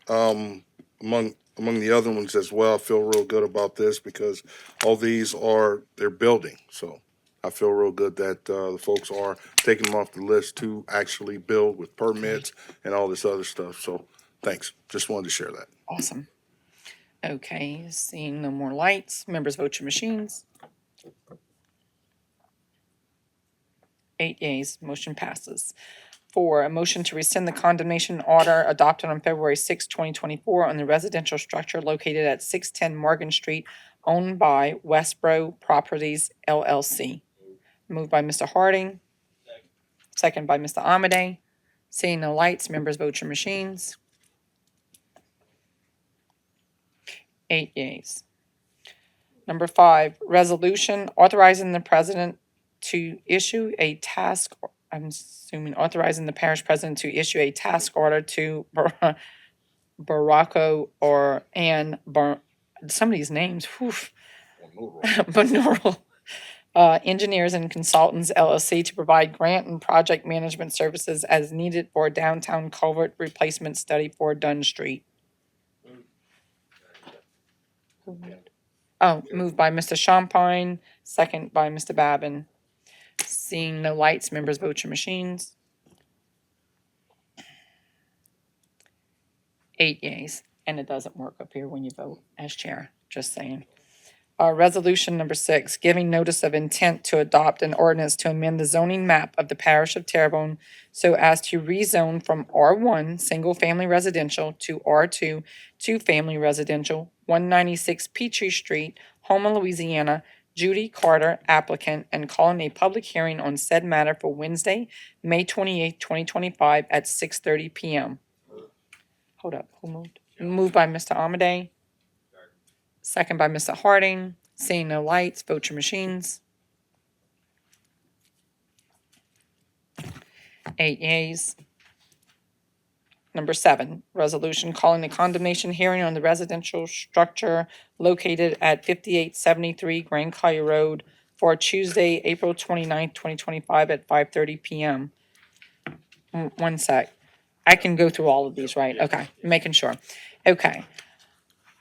among the other ones as well, I feel real good about this because all these they're building. So I feel real good that the folks are taking them off the list to actually build with permits and all this other stuff. So thanks. Just wanted to share that. Awesome. Okay, seeing no more lights, members vote your machines. 8 yeas, motion passes. 4, a motion to rescind the condemnation order adopted on February 6, 2024 on the residential structure located at 610 Morgan Street, owned by Westboro Properties LLC. Moved by Mr. Harding. Second by Mr. Amade. Seeing no lights, members vote your machines. 8 yeas. Number 5, resolution authorizing the president to issue a task, I'm assuming authorizing the parish president to issue a task order to Baracco some of these names, Binaural Engineers and Consultants LLC to provide grant and project management services as needed for downtown culvert replacement study for Dunn Street. Oh, moved by Mr. Champagne, second by Mr. Babin. Seeing no lights, members vote your machines. 8 yeas, and it doesn't work up here when you vote as chair, just saying. Resolution number 6, giving notice of intent to adopt an ordinance to amend the zoning map of the parish of Terrebonne so as to rezone from R1, single-family residential, to R2, two-family residential, 196 Peachtree Street, Houma, Louisiana, Judy Carter, applicant, and calling a public hearing on said matter for Wednesday, May 28, 2025 at 6:30 p.m. Hold up, who moved? Moved by Mr. Amade. Second by Mr. Harding. Seeing no lights, vote your machines. 8 yeas. Number 7, resolution calling the condemnation hearing on the residential structure located at 5873 Grand Caillou Road for Tuesday, April 29th, 2025 at 5:30 p.m. One sec. I can go through all of these, right? Okay, making sure. Okay.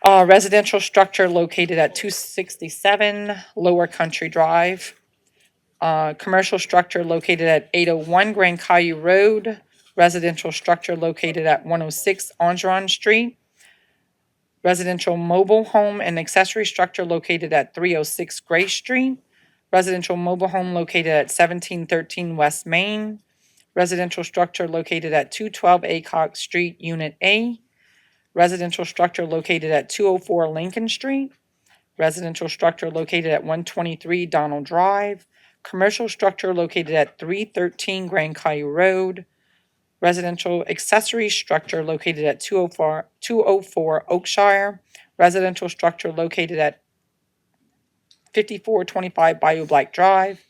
Residential structure located at 267 Lower Country Drive. Commercial structure located at 801 Grand Caillou Road. Residential structure located at 106 Angeron Street. Residential mobile home and accessory structure located at 306 Gray Street. Residential mobile home located at 1713 West Main. Residential structure located at 212 Acock Street, Unit A. Residential structure located at 204 Lincoln Street. Residential structure located at 123 Donald Drive. Commercial structure located at 313 Grand Caillou Road. Residential accessory structure located at 204 Oakshire. Residential structure located at 5425 Bayou Black Drive.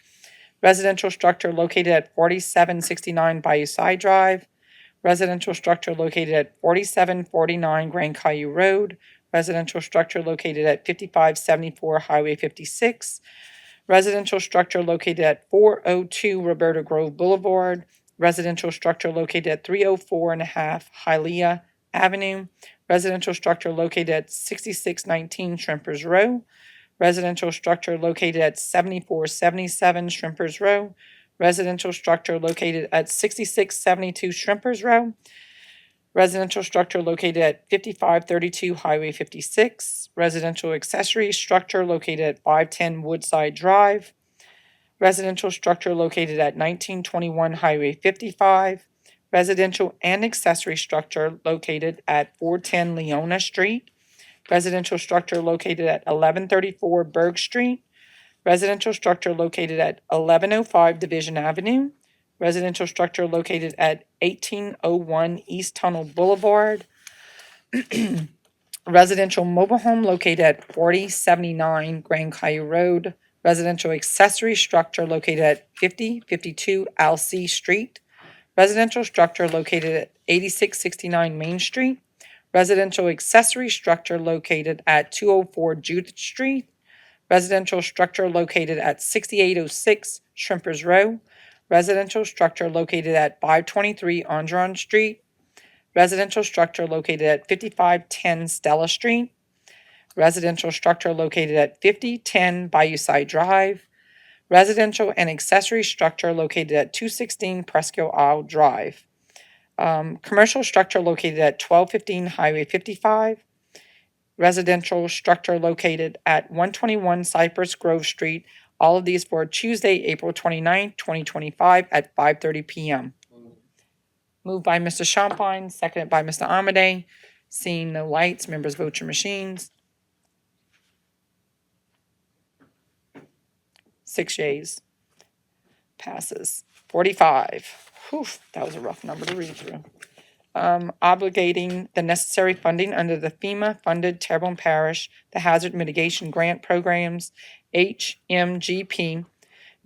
Residential structure located at 4769 Bayou Side Drive. Residential structure located at 4749 Grand Caillou Road. Residential structure located at 5574 Highway 56. Residential structure located at 402 Roberta Grove Boulevard. Residential structure located at 304.5 Hialeah Avenue. Residential structure located at 6619 Shrimpers Row. Residential structure located at 7477 Shrimpers Row. residential structure located at 6672 Shrimpers Row, residential structure located at 5532 Highway 56, residential accessory structure located at 510 Woodside Drive, residential structure located at 1921 Highway 55, residential and accessory structure located at 410 Leona Street, residential structure located at 1134 Berg Street, residential structure located at 1105 Division Avenue, residential structure located at 1801 East Tunnel Boulevard, residential mobile home located at 4079 Grand Caillou Road, residential accessory structure located at 5052 Alsea Street, residential structure located at 8669 Main Street, residential accessory structure located at 204 Judith Street, residential structure located at 6806 Shrimpers Row, residential structure located at 523 Andron Street, residential structure located at 5510 Stella Street, residential structure located at 5010 Bayou Drive, residential and accessory structure located at 216 Presque Isle Drive, commercial structure located at 1215 Highway 55, residential structure located at 121 Cypress Grove Street. All of these for Tuesday, April 29th, 2025 at 5:30 PM. Moved by Mr. Champagne, seconded by Mr. Amade. Seeing no lights, members vote your machines. 6 yeas. Passes. 45. Whew, that was a rough number to read through. Obligating the necessary funding under the FEMA-funded Terrebonne Parish, the Hazard Mitigation Grant Programs, HMGP,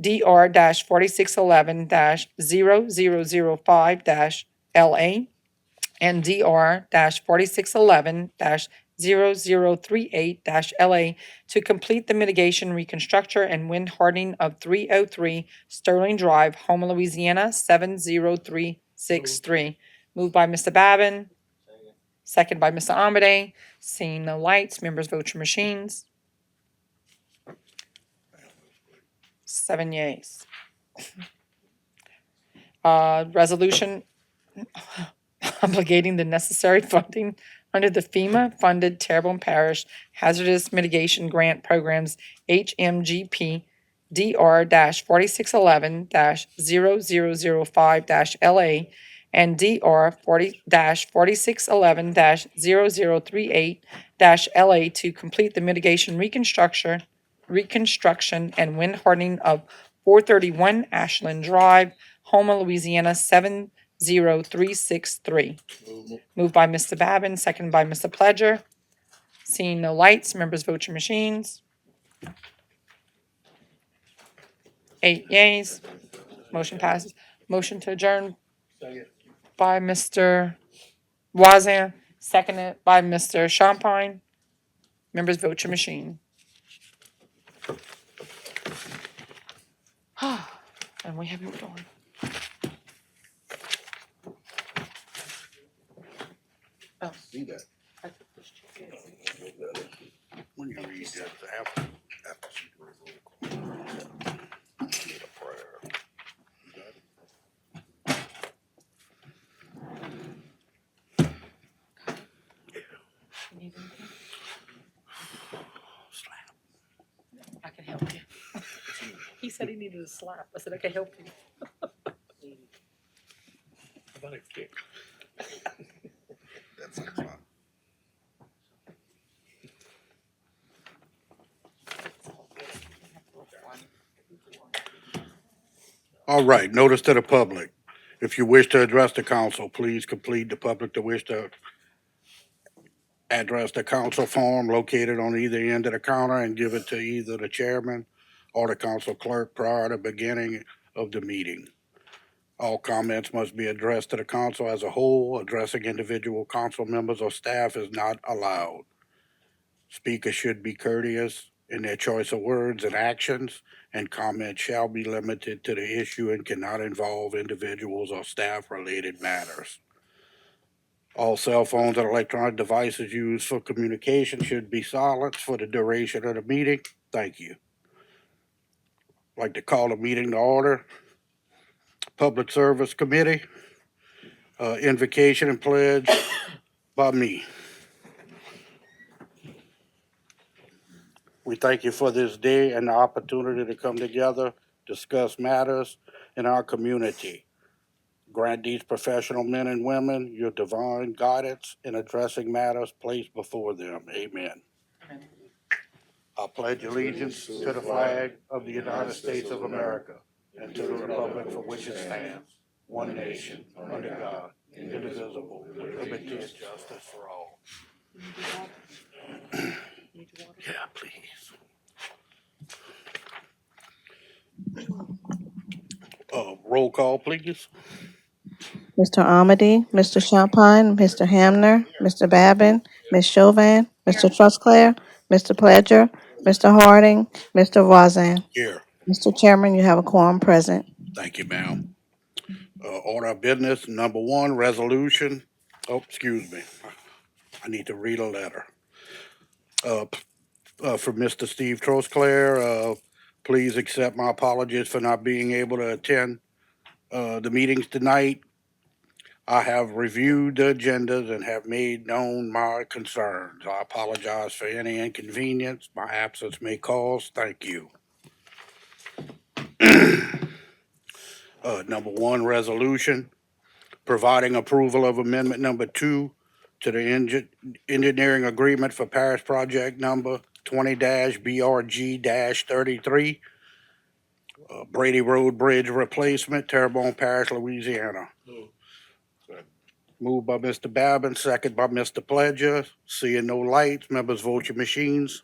DR-4611-0005-LA, and DR-4611-0038-LA to complete the mitigation, reconstruction, and wind hardening of 303 Sterling Drive, Houma, Louisiana, 70363. Moved by Mr. Babin. Second by Mr. Amade. Seeing no lights, members vote your machines. 7 yeas. Resolution obligating the necessary funding under the FEMA-funded Terrebonne Parish Hazardous Mitigation Grant Programs, HMGP, DR-4611-0005-LA, and DR-4611-0038-LA to complete the mitigation, reconstruction, and wind hardening of 431 Ashland Drive, Houma, Louisiana, 70363. Moved by Mr. Babin, seconded by Mr. Pledger. Seeing no lights, members vote your machines. 8 yeas. Motion passes. Motion to adjourn by Mr. Wazan, seconded by Mr. Champagne. Members vote your machine. And we have moved on. Oh. When you read that, after she does roll call. Need a prayer. You got it? I can help you. He said he needed a slap. I said, I can help you. How about a kick? That's a clap. All right, notice to the public. If you wish to address the council, please complete the public to wish to address the council form located on either end of the counter and give it to either the chairman or the council clerk prior to beginning of the meeting. All comments must be addressed to the council as a whole. Addressing individual council members or staff is not allowed. Speakers should be courteous in their choice of words and actions, and comments shall be limited to the issue and cannot involve individuals or staff-related matters. All cell phones and electronic devices used for communication should be silenced for the duration of the meeting. Thank you. Like to call the meeting to order. Public Service Committee, invocation and pledge by me. We thank you for this day and the opportunity to come together, discuss matters in our community. Grant these professional men and women your divine guidance in addressing matters placed before them. Amen. I pledge allegiance to the flag of the United States of America and to the republic for which it stands, one nation, under God, indivisible, with liberty and justice for all. Yeah, please. Roll call, please. Mr. Armady, Mr. Champagne, Mr. Hamner, Mr. Babin, Ms. Chauvin, Mr. Trustclair, Mr. Pledger, Mr. Harding, Mr. Voisin. Here. Mr. Chairman, you have a quorum present. Thank you, ma'am. Order of business, number one, resolution. Oh, excuse me. I need to read a letter. From Mr. Steve Trosclair, please accept my apologies for not being able to attend the meetings tonight. I have reviewed the agendas and have made known my concerns. I apologize for any inconvenience my absence may cause. Thank you. Number one, resolution providing approval of amendment number 2 to the engineering agreement for Parish Project number 20-BRG-33, Brady Road Bridge Replacement, Terrebonne Parish, Louisiana. Moved by Mr. Babin, second by Mr. Pledger. Seeing no lights, members vote your machines.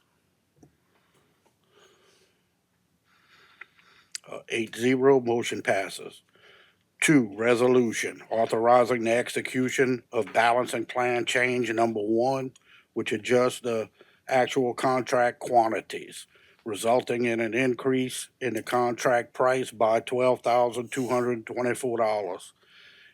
8-0, motion passes. 2, resolution authorizing the execution of balancing plan change number 1, which adjusts the actual contract quantities, resulting in an increase in the contract price by $12,224,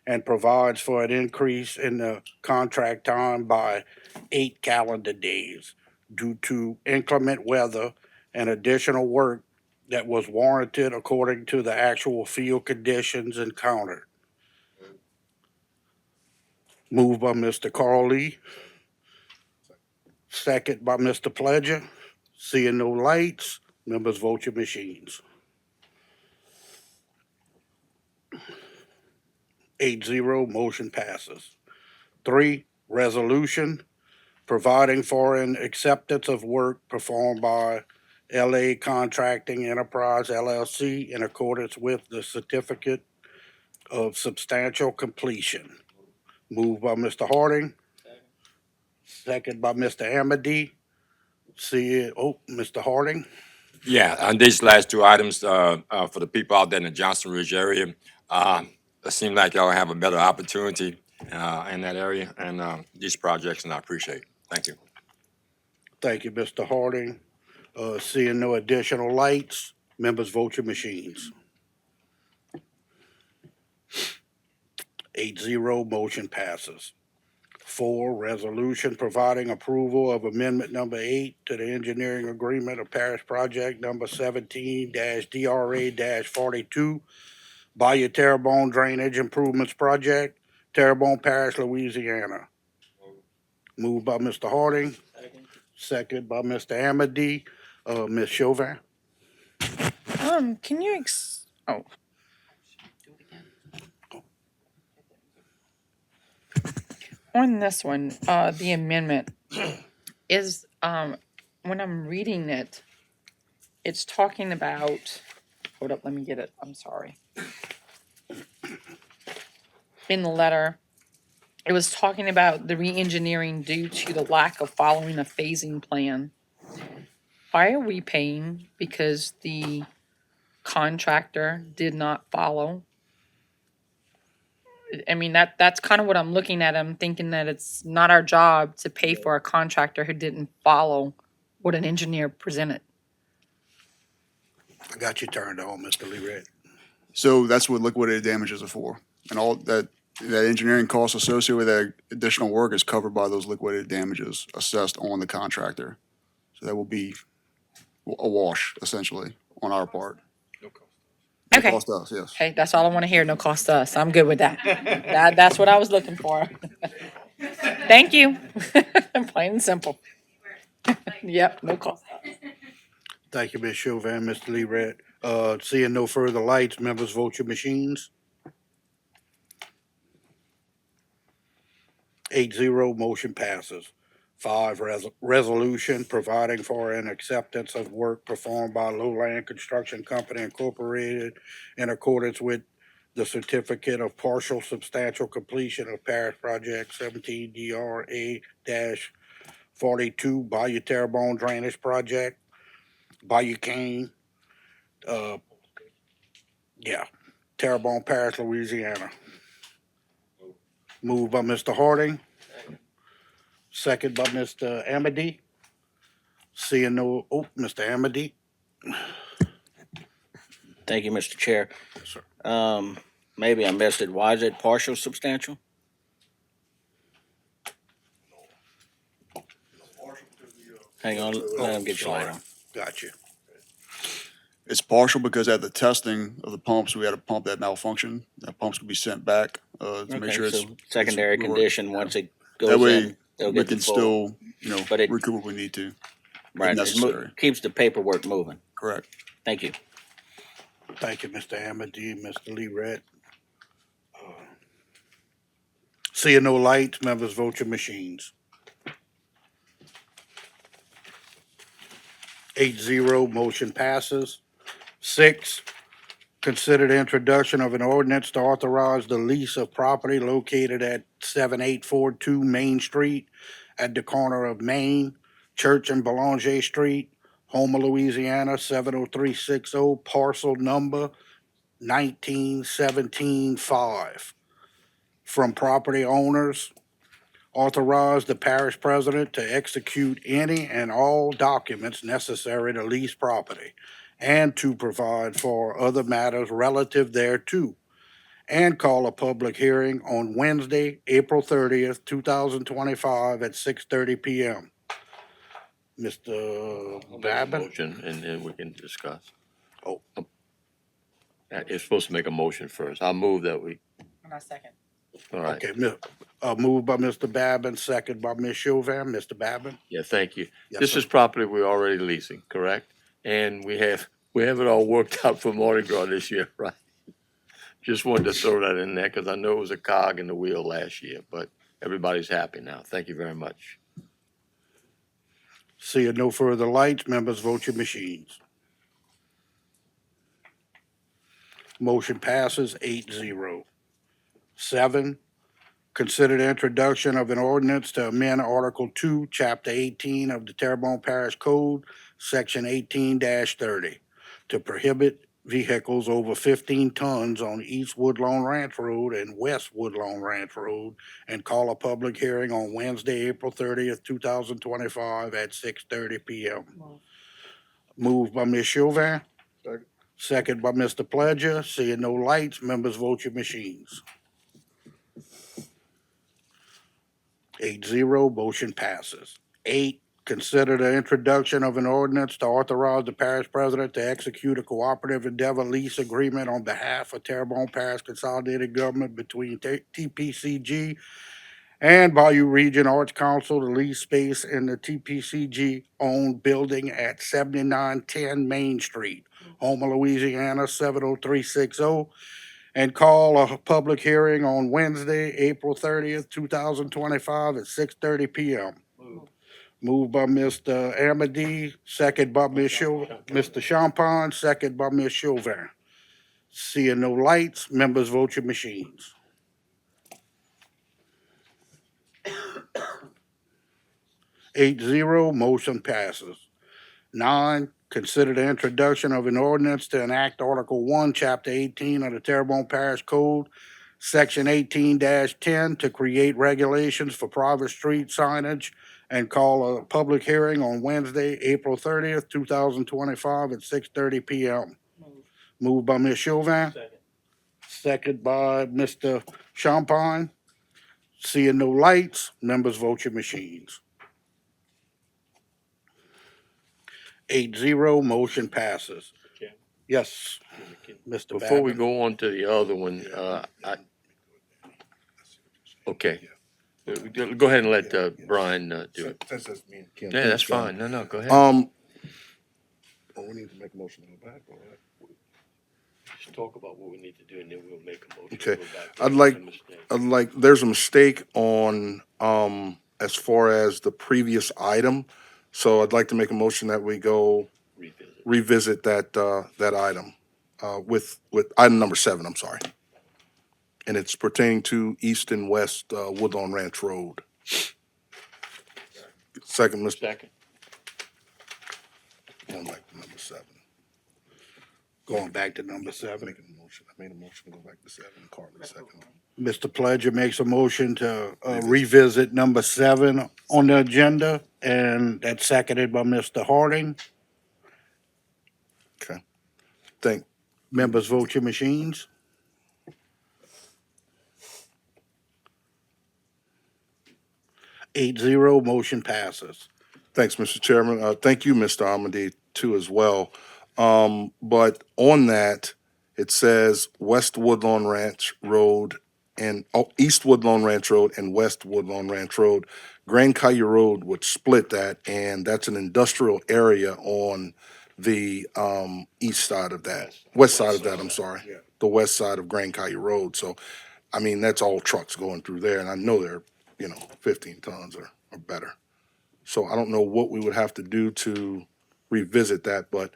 and provides for an increase in the contract time by 8 calendar days due to inclement weather and additional work that was warranted according to the actual field conditions encountered. Moved by Mr. Carl Lee. Second by Mr. Pledger. Seeing no lights, members vote your machines. 8-0, motion passes. 3, resolution providing for an acceptance of work performed by LA Contracting Enterprise LLC in accordance with the certificate of substantial completion. Moved by Mr. Harding. Second by Mr. Amity. Mr. Harding. Yeah, on these last two items, for the people out there in the Johnson Ridge area, it seems like y'all have a better opportunity in that area, and these projects, and I appreciate it. Thank you. Thank you, Mr. Harding. Seeing no additional lights, members vote your machines. 8-0, motion passes. 4, resolution providing approval of amendment number 8 to the engineering agreement of Parish Project number 17-DRA-42, Bayou Terrebonne Drainage Improvements Project, Terrebonne Parish, Louisiana. Moved by Mr. Harding. Second by Mr. Amity. Ms. Chauvin. Can you on this one, the amendment is, when I'm reading it, it's talking about, hold up, let me get it, I'm sorry. In the letter, it was talking about the re-engineering due to the lack of following a phasing plan. Why are we paying? Because the contractor did not follow? I mean, that's kind of what I'm looking at. I'm thinking that it's not our job to pay for a contractor who didn't follow what an engineer presented. I got you turned on, Mr. Lee. So that's what liquidated damages are for. And all that engineering cost associated with that additional work is covered by those liquidated damages assessed on the contractor. So that will be a wash, essentially, on our part. No Okay. cost to us, yes. Okay, that's all I want to hear. No cost to us. I'm good with that. That's what I was looking for. Thank you. Plain and simple. Yep, no cost. Thank you, Ms. Chauvin. Mr. Lee Red. Seeing no further lights, members vote your machines. 8-0, motion passes. 5, resolution providing for an acceptance of work performed by Lowland Construction Company Incorporated in accordance with the certificate of partial substantial completion of Parish Project 17 DRA-42 Bayou Terrebonne Drainage Project, Bayou Cane, Terrebonne Parish, Louisiana. Moved by Mr. Harding, second by Mr. Amity. Seeing no, Mr. Amity. Thank you, Mr. Chair. Yes, sir. Maybe I missed it. Why is it partial substantial? Hang on, let him get your light on. Got you. It's partial because at the testing of the pumps, we had a pump that malfunctioned. That pump's gonna be sent back, to make Okay, sure it's. so secondary it's- condition, once it That goes way, in, they'll we get the can full. still, you know, But it- recoup what we need to. Right, it necessary. keeps the paperwork moving. Correct. Thank you. Thank you, Mr. Amity, Mr. Lee Red. Seeing no lights, members vote your machines. 8-0, motion passes. 6, consider the introduction of an ordinance to authorize the lease of property located at 7842 Main Street at the corner of Main, Church and Belanger Street, Houma, Louisiana, 70360, parcel number 19175. From property owners, authorize the parish president to execute any and all documents necessary to lease property and to provide for other matters relative thereto, and call a public hearing on Wednesday, April 30th, 2025 at 6:30 PM. Mr. Babin? Motion, and then we can discuss. Oh. It's supposed to make a motion first. I'll move that we, And I second. all right. Okay, moved by Mr. Babin, second by Ms. Chauvin. Mr. Babin? Yeah, thank you. Yes, This sir. is property we're already leasing, correct? And we have it all worked out for Mardi Gras this year, right? Just wanted to throw that in there because I know it was a cog in the wheel last year, but everybody's happy now. Thank you very much. Seeing no further lights, members vote your machines. Motion passes 8-0. 7, consider the introduction of an ordinance to amend Article 2, Chapter 18 of the Terrebonne Parish Code, Section 18-30, to prohibit vehicles over 15 tons on East Woodlawn Ranch Road and West Woodlawn Ranch Road, and call a public hearing on Wednesday, April 30th, 2025 at 6:30 PM. Moved by Ms. Chauvin. Second by Mr. Pledger. Seeing no lights, members vote your machines. 8-0, motion passes. 8, consider the introduction of an ordinance to authorize the parish president to execute a cooperative endeavor lease agreement on behalf of Terrebonne Parish Consolidated Government between TPCG and Bayou Region Arts Council to lease space in the TPCG-owned building at 7910 Main Street, Houma, Louisiana, 70360, and call a public hearing on Wednesday, April 30th, 2025 at 6:30 PM. Moved by Mr. Amity, second by Mr. Champagne, second by Ms. Chauvin. Seeing no lights, members vote your machines. 8-0, motion passes. 9, consider the introduction of an ordinance to enact Article 1, Chapter 18 of the Terrebonne Parish Code, Section 18-10, to create regulations for private street signage, and call a public hearing on Wednesday, April 30th, 2025 at 6:30 PM. Moved by Ms. Chauvin. Second by Mr. Champagne. Seeing no lights, members vote your machines. 8-0, motion passes. Yes, Mr. Before we Babin. go on to the other one, okay. Go ahead and let, Brian, do it. Since that's me and Kim. Yeah, that's Thanks, John. fine. No, go ahead. We need to make a motion to go back. All right. Just talk about what we need to do and then we'll make a motion. Okay. to go back. I'd like, there's a mistake on, as far as the previous item. So I'd like to make a motion that we go revisit that, that item, with item number 7, I'm sorry. And it's pertaining to East and West, Woodlawn Ranch Road. Second, Mr. Second. Going back to number 7. Going back to number 7. Making a motion. I made a motion to go back to 7. Carly second. Mr. Pledger makes a motion to revisit number 7 on the agenda, and that's seconded by Mr. Harding. Okay. Thank, Members vote your machines. 8-0, motion passes. Thanks, Mr. Chairman. Thank you, Mr. Amady, too, as well. But on that, it says West Woodlawn Ranch Road and, East Woodlawn Ranch Road and West Woodlawn Ranch Road. Grand Caillou Road would split that, and that's an industrial area on the, east side of that, west side of that, I'm sorry. The west side of Grand Caillou Road. So, I mean, that's all trucks going through there, and I know they're, 15 tons or better. So I don't know what we would have to do to revisit that, but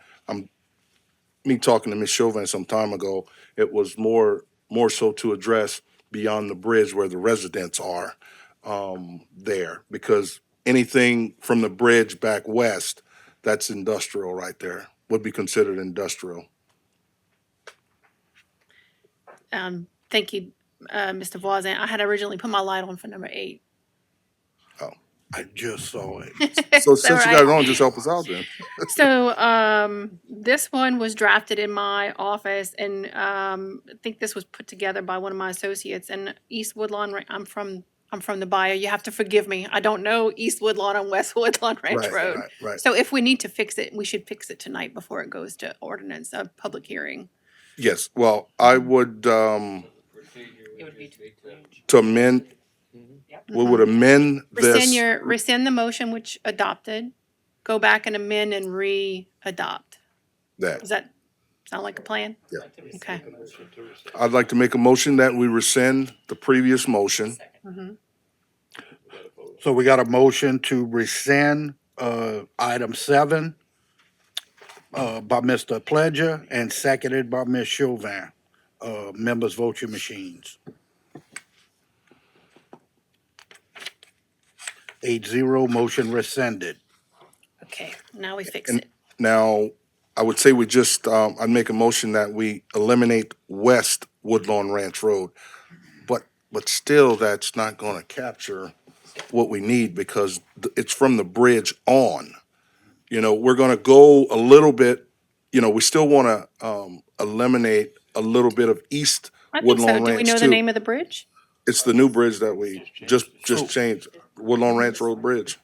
me talking to Ms. Chauvin some time ago, it was more so to address beyond the bridge where the residents are, there. Because anything from the bridge back west, that's industrial right there, would be considered industrial. Thank you, Mr. Voisin. I had originally put my light on for number 8. I just saw it. So since you right. got it on, just help us out then. So this one was drafted in my office, and I think this was put together by one of my associates. And East Woodlawn, I'm from the Bayou. You have to forgive me. I don't know East Woodlawn and West Woodlawn Ranch Road. Right. So if we need to fix it, we should fix it tonight before it goes to ordinance, a public hearing. Yes, well, I would, It would be to amend, we would amend this. Rescind the motion which adopted, go back and amend and re-adopt. That. Does that sound like a plan? Yeah. Okay. I'd like to make a motion that we rescind the previous motion. So we got a motion to rescind, item 7, by Mr. Pledger and seconded by Ms. Chauvin. Members vote your machines. 8-0, motion rescinded. Okay, now we fix And it. now, I would say we just, I'd make a motion that we eliminate West Woodlawn Ranch Road. But still, that's not gonna capture what we need because it's from the bridge on. We're gonna go a little bit, we still wanna, eliminate a little bit of East I think so. Woodlawn Do we Ranch know the too. name of the bridge? It's the new bridge that we just changed, Woodlawn Ranch Road Bridge.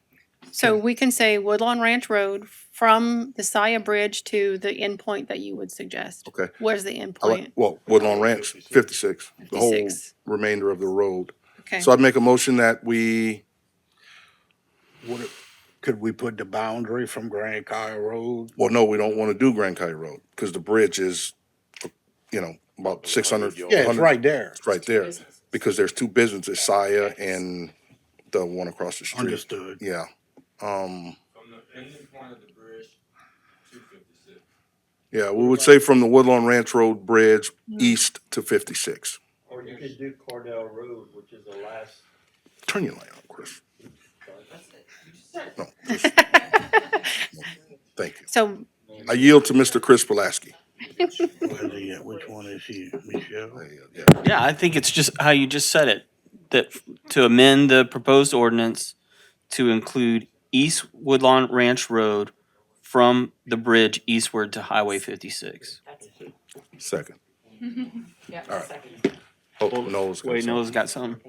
So we can say Woodlawn Ranch Road from the Saya Bridge to the end point that you would suggest. Okay. Where's the end I like, point? Woodlawn Ranch, 56, the whole 56. remainder of the road. Okay. So I'd make a motion that we, Could we put the boundary from Grand Caillou Road? well, no, we don't want to do Grand Caillou Road because the bridge is, about 600. Yeah, it's 100 right there. It's right there because there's 2 businesses, Saya and the one across the street. Understood. Yeah. From the ending point of the bridge to 56. Yeah, we would say from the Woodlawn Ranch Road Bridge east to 56. Or you could do Cordell Road, which is the last. Turn your light on, Chris. No, thank you. So I yield to Mr. Chris Pulaski. Where's he at? Which one is he, Michelle? Yeah, I think it's just how you just said it, that to amend the proposed ordinance to include East Woodlawn Ranch Road from the bridge eastward to Highway 56. Second. Yeah, All right. second. Oh, Noah's got Wait, something. Noah's got some.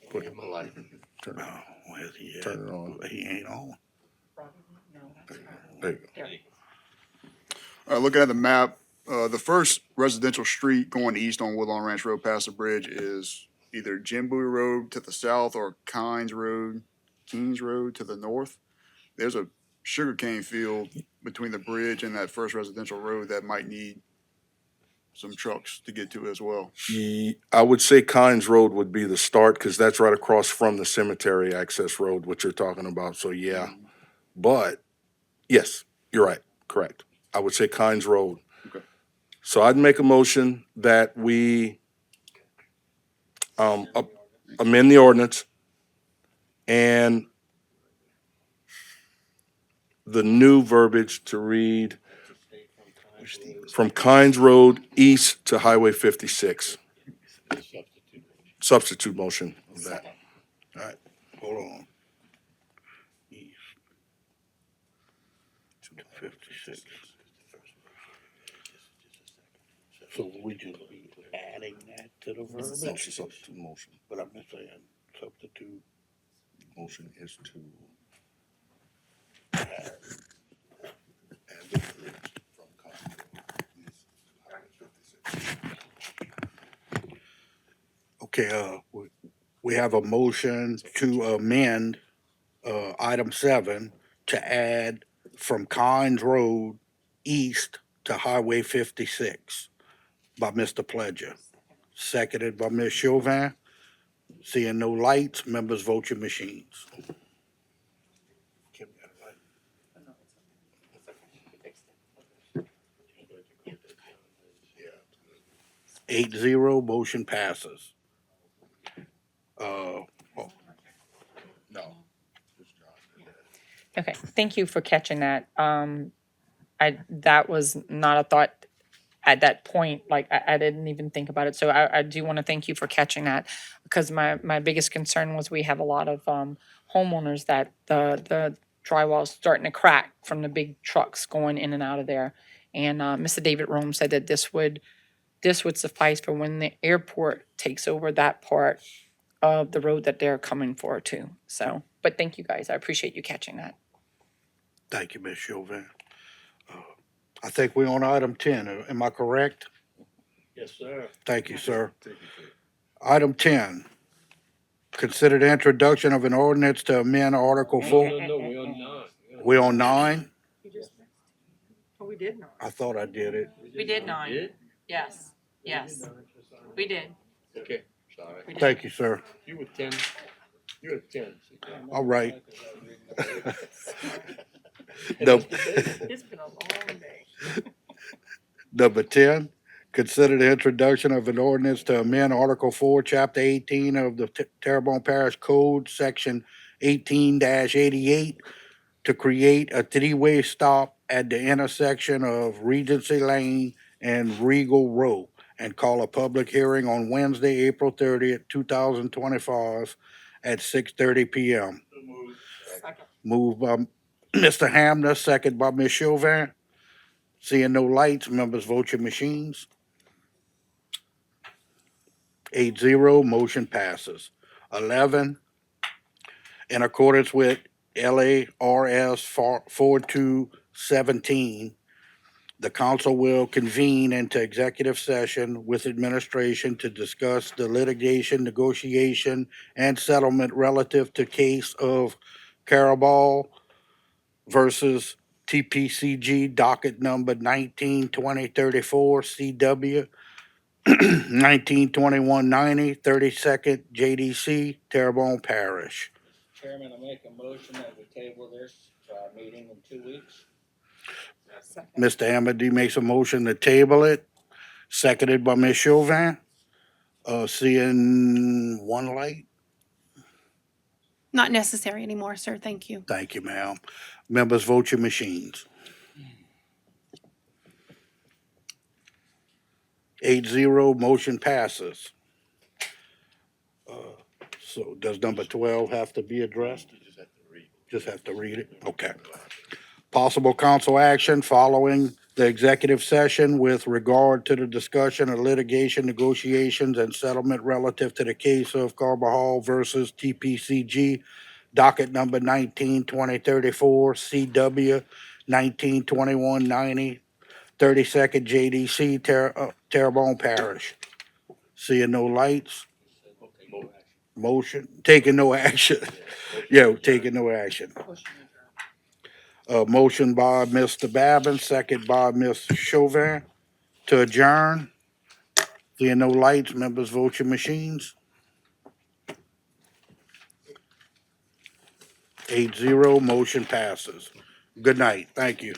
Put him on light. Oh, where's he at? Turn it on. He ain't on. There you go. Looking at the map, the first residential street going east on Woodlawn Ranch Road past the bridge is either Jim Bowie Road to the south or Keynes Road to the north. There's a sugarcane field between the bridge and that first residential road that might need some trucks to get to as well. I would say Kynes Road would be the start, because that's right across from the cemetery access road, what you're talking about, so yeah. But, yes, you're right, correct. I would say Kynes Road. Okay. So I'd make a motion that we amend the ordinance and the new verbiage to read from Kynes Road east to Highway 56. Substitute motion of that. All right, hold on. East to 56. So we just be adding that to the verbiage? Substitute motion. But I'm just saying, substitute. Motion is to. Okay, we have a motion to amend, item 7 to add from Kynes Road east to Highway 56 by Mr. Pledger. Seconded by Ms. Chauvin. Seeing no lights, members vote your machines. 8-0, motion passes. No. Okay, thank you for catching that. That was not a thought at that point, like, I didn't even think about it. So I do want to thank you for catching that, because my biggest concern was we have a lot of homeowners that the drywall is starting to crack from the big trucks going in and out of there. And Mr. David Rome said that this would suffice for when the airport takes over that part of the road that they're coming for too. So, but thank you guys. I appreciate you catching that. Thank you, Ms. Chauvin. I think we're on item 10. Am I correct? Yes, sir. Thank you, sir. Item 10, consider the introduction of an ordinance to amend Article 4. No, we're on 9. We on 9? Oh, we did 9. I thought I did it. We did 9. Yes, yes. We did. Okay, sorry. Thank you, sir. You were 10. You were 10. All right. No. It's been a long day. Number 10, consider the introduction of an ordinance to amend Article 4, Chapter 18 of the Terrebonne Parish Code, Section 18-88, to create a three-way stop at the intersection of Regency Lane and Regal Road, and call a public hearing on Wednesday, April 30th, 2025 at 6:30 p.m. Moved by Mr. Hamner, second by Ms. Chauvin. Seeing no lights, members vote your machines. 8-0, motion passes. 11, in accordance with LARS 4217, the council will convene into executive session with administration to discuss the litigation, negotiation, and settlement relative to case of Carabal versus TPCG docket number 192034 CW 192190 32nd JDC Terrebonne Parish. Chairman, I make a motion that we table this to our meeting in 2 weeks. Mr. Amity makes a motion to table it, seconded by Ms. Chauvin. Seeing one light, Not necessary anymore, sir. Thank you. thank you, ma'am. Members vote your machines. 8-0, motion passes. So does number 12 have to be addressed? Just have to read it? Okay. Possible council action following the executive session with regard to the discussion of litigation, negotiations, and settlement relative to the case of Carbajal versus TPCG, docket number 192034 CW 192190 32nd JDC Terrebonne Parish. Seeing no lights. Motion, taking no action. Yeah, taking no action. Motion by Mr. Babin, second by Mr. Chauvin to adjourn. Seeing no lights, members vote your machines. 8-0, motion passes. Good night, thank you.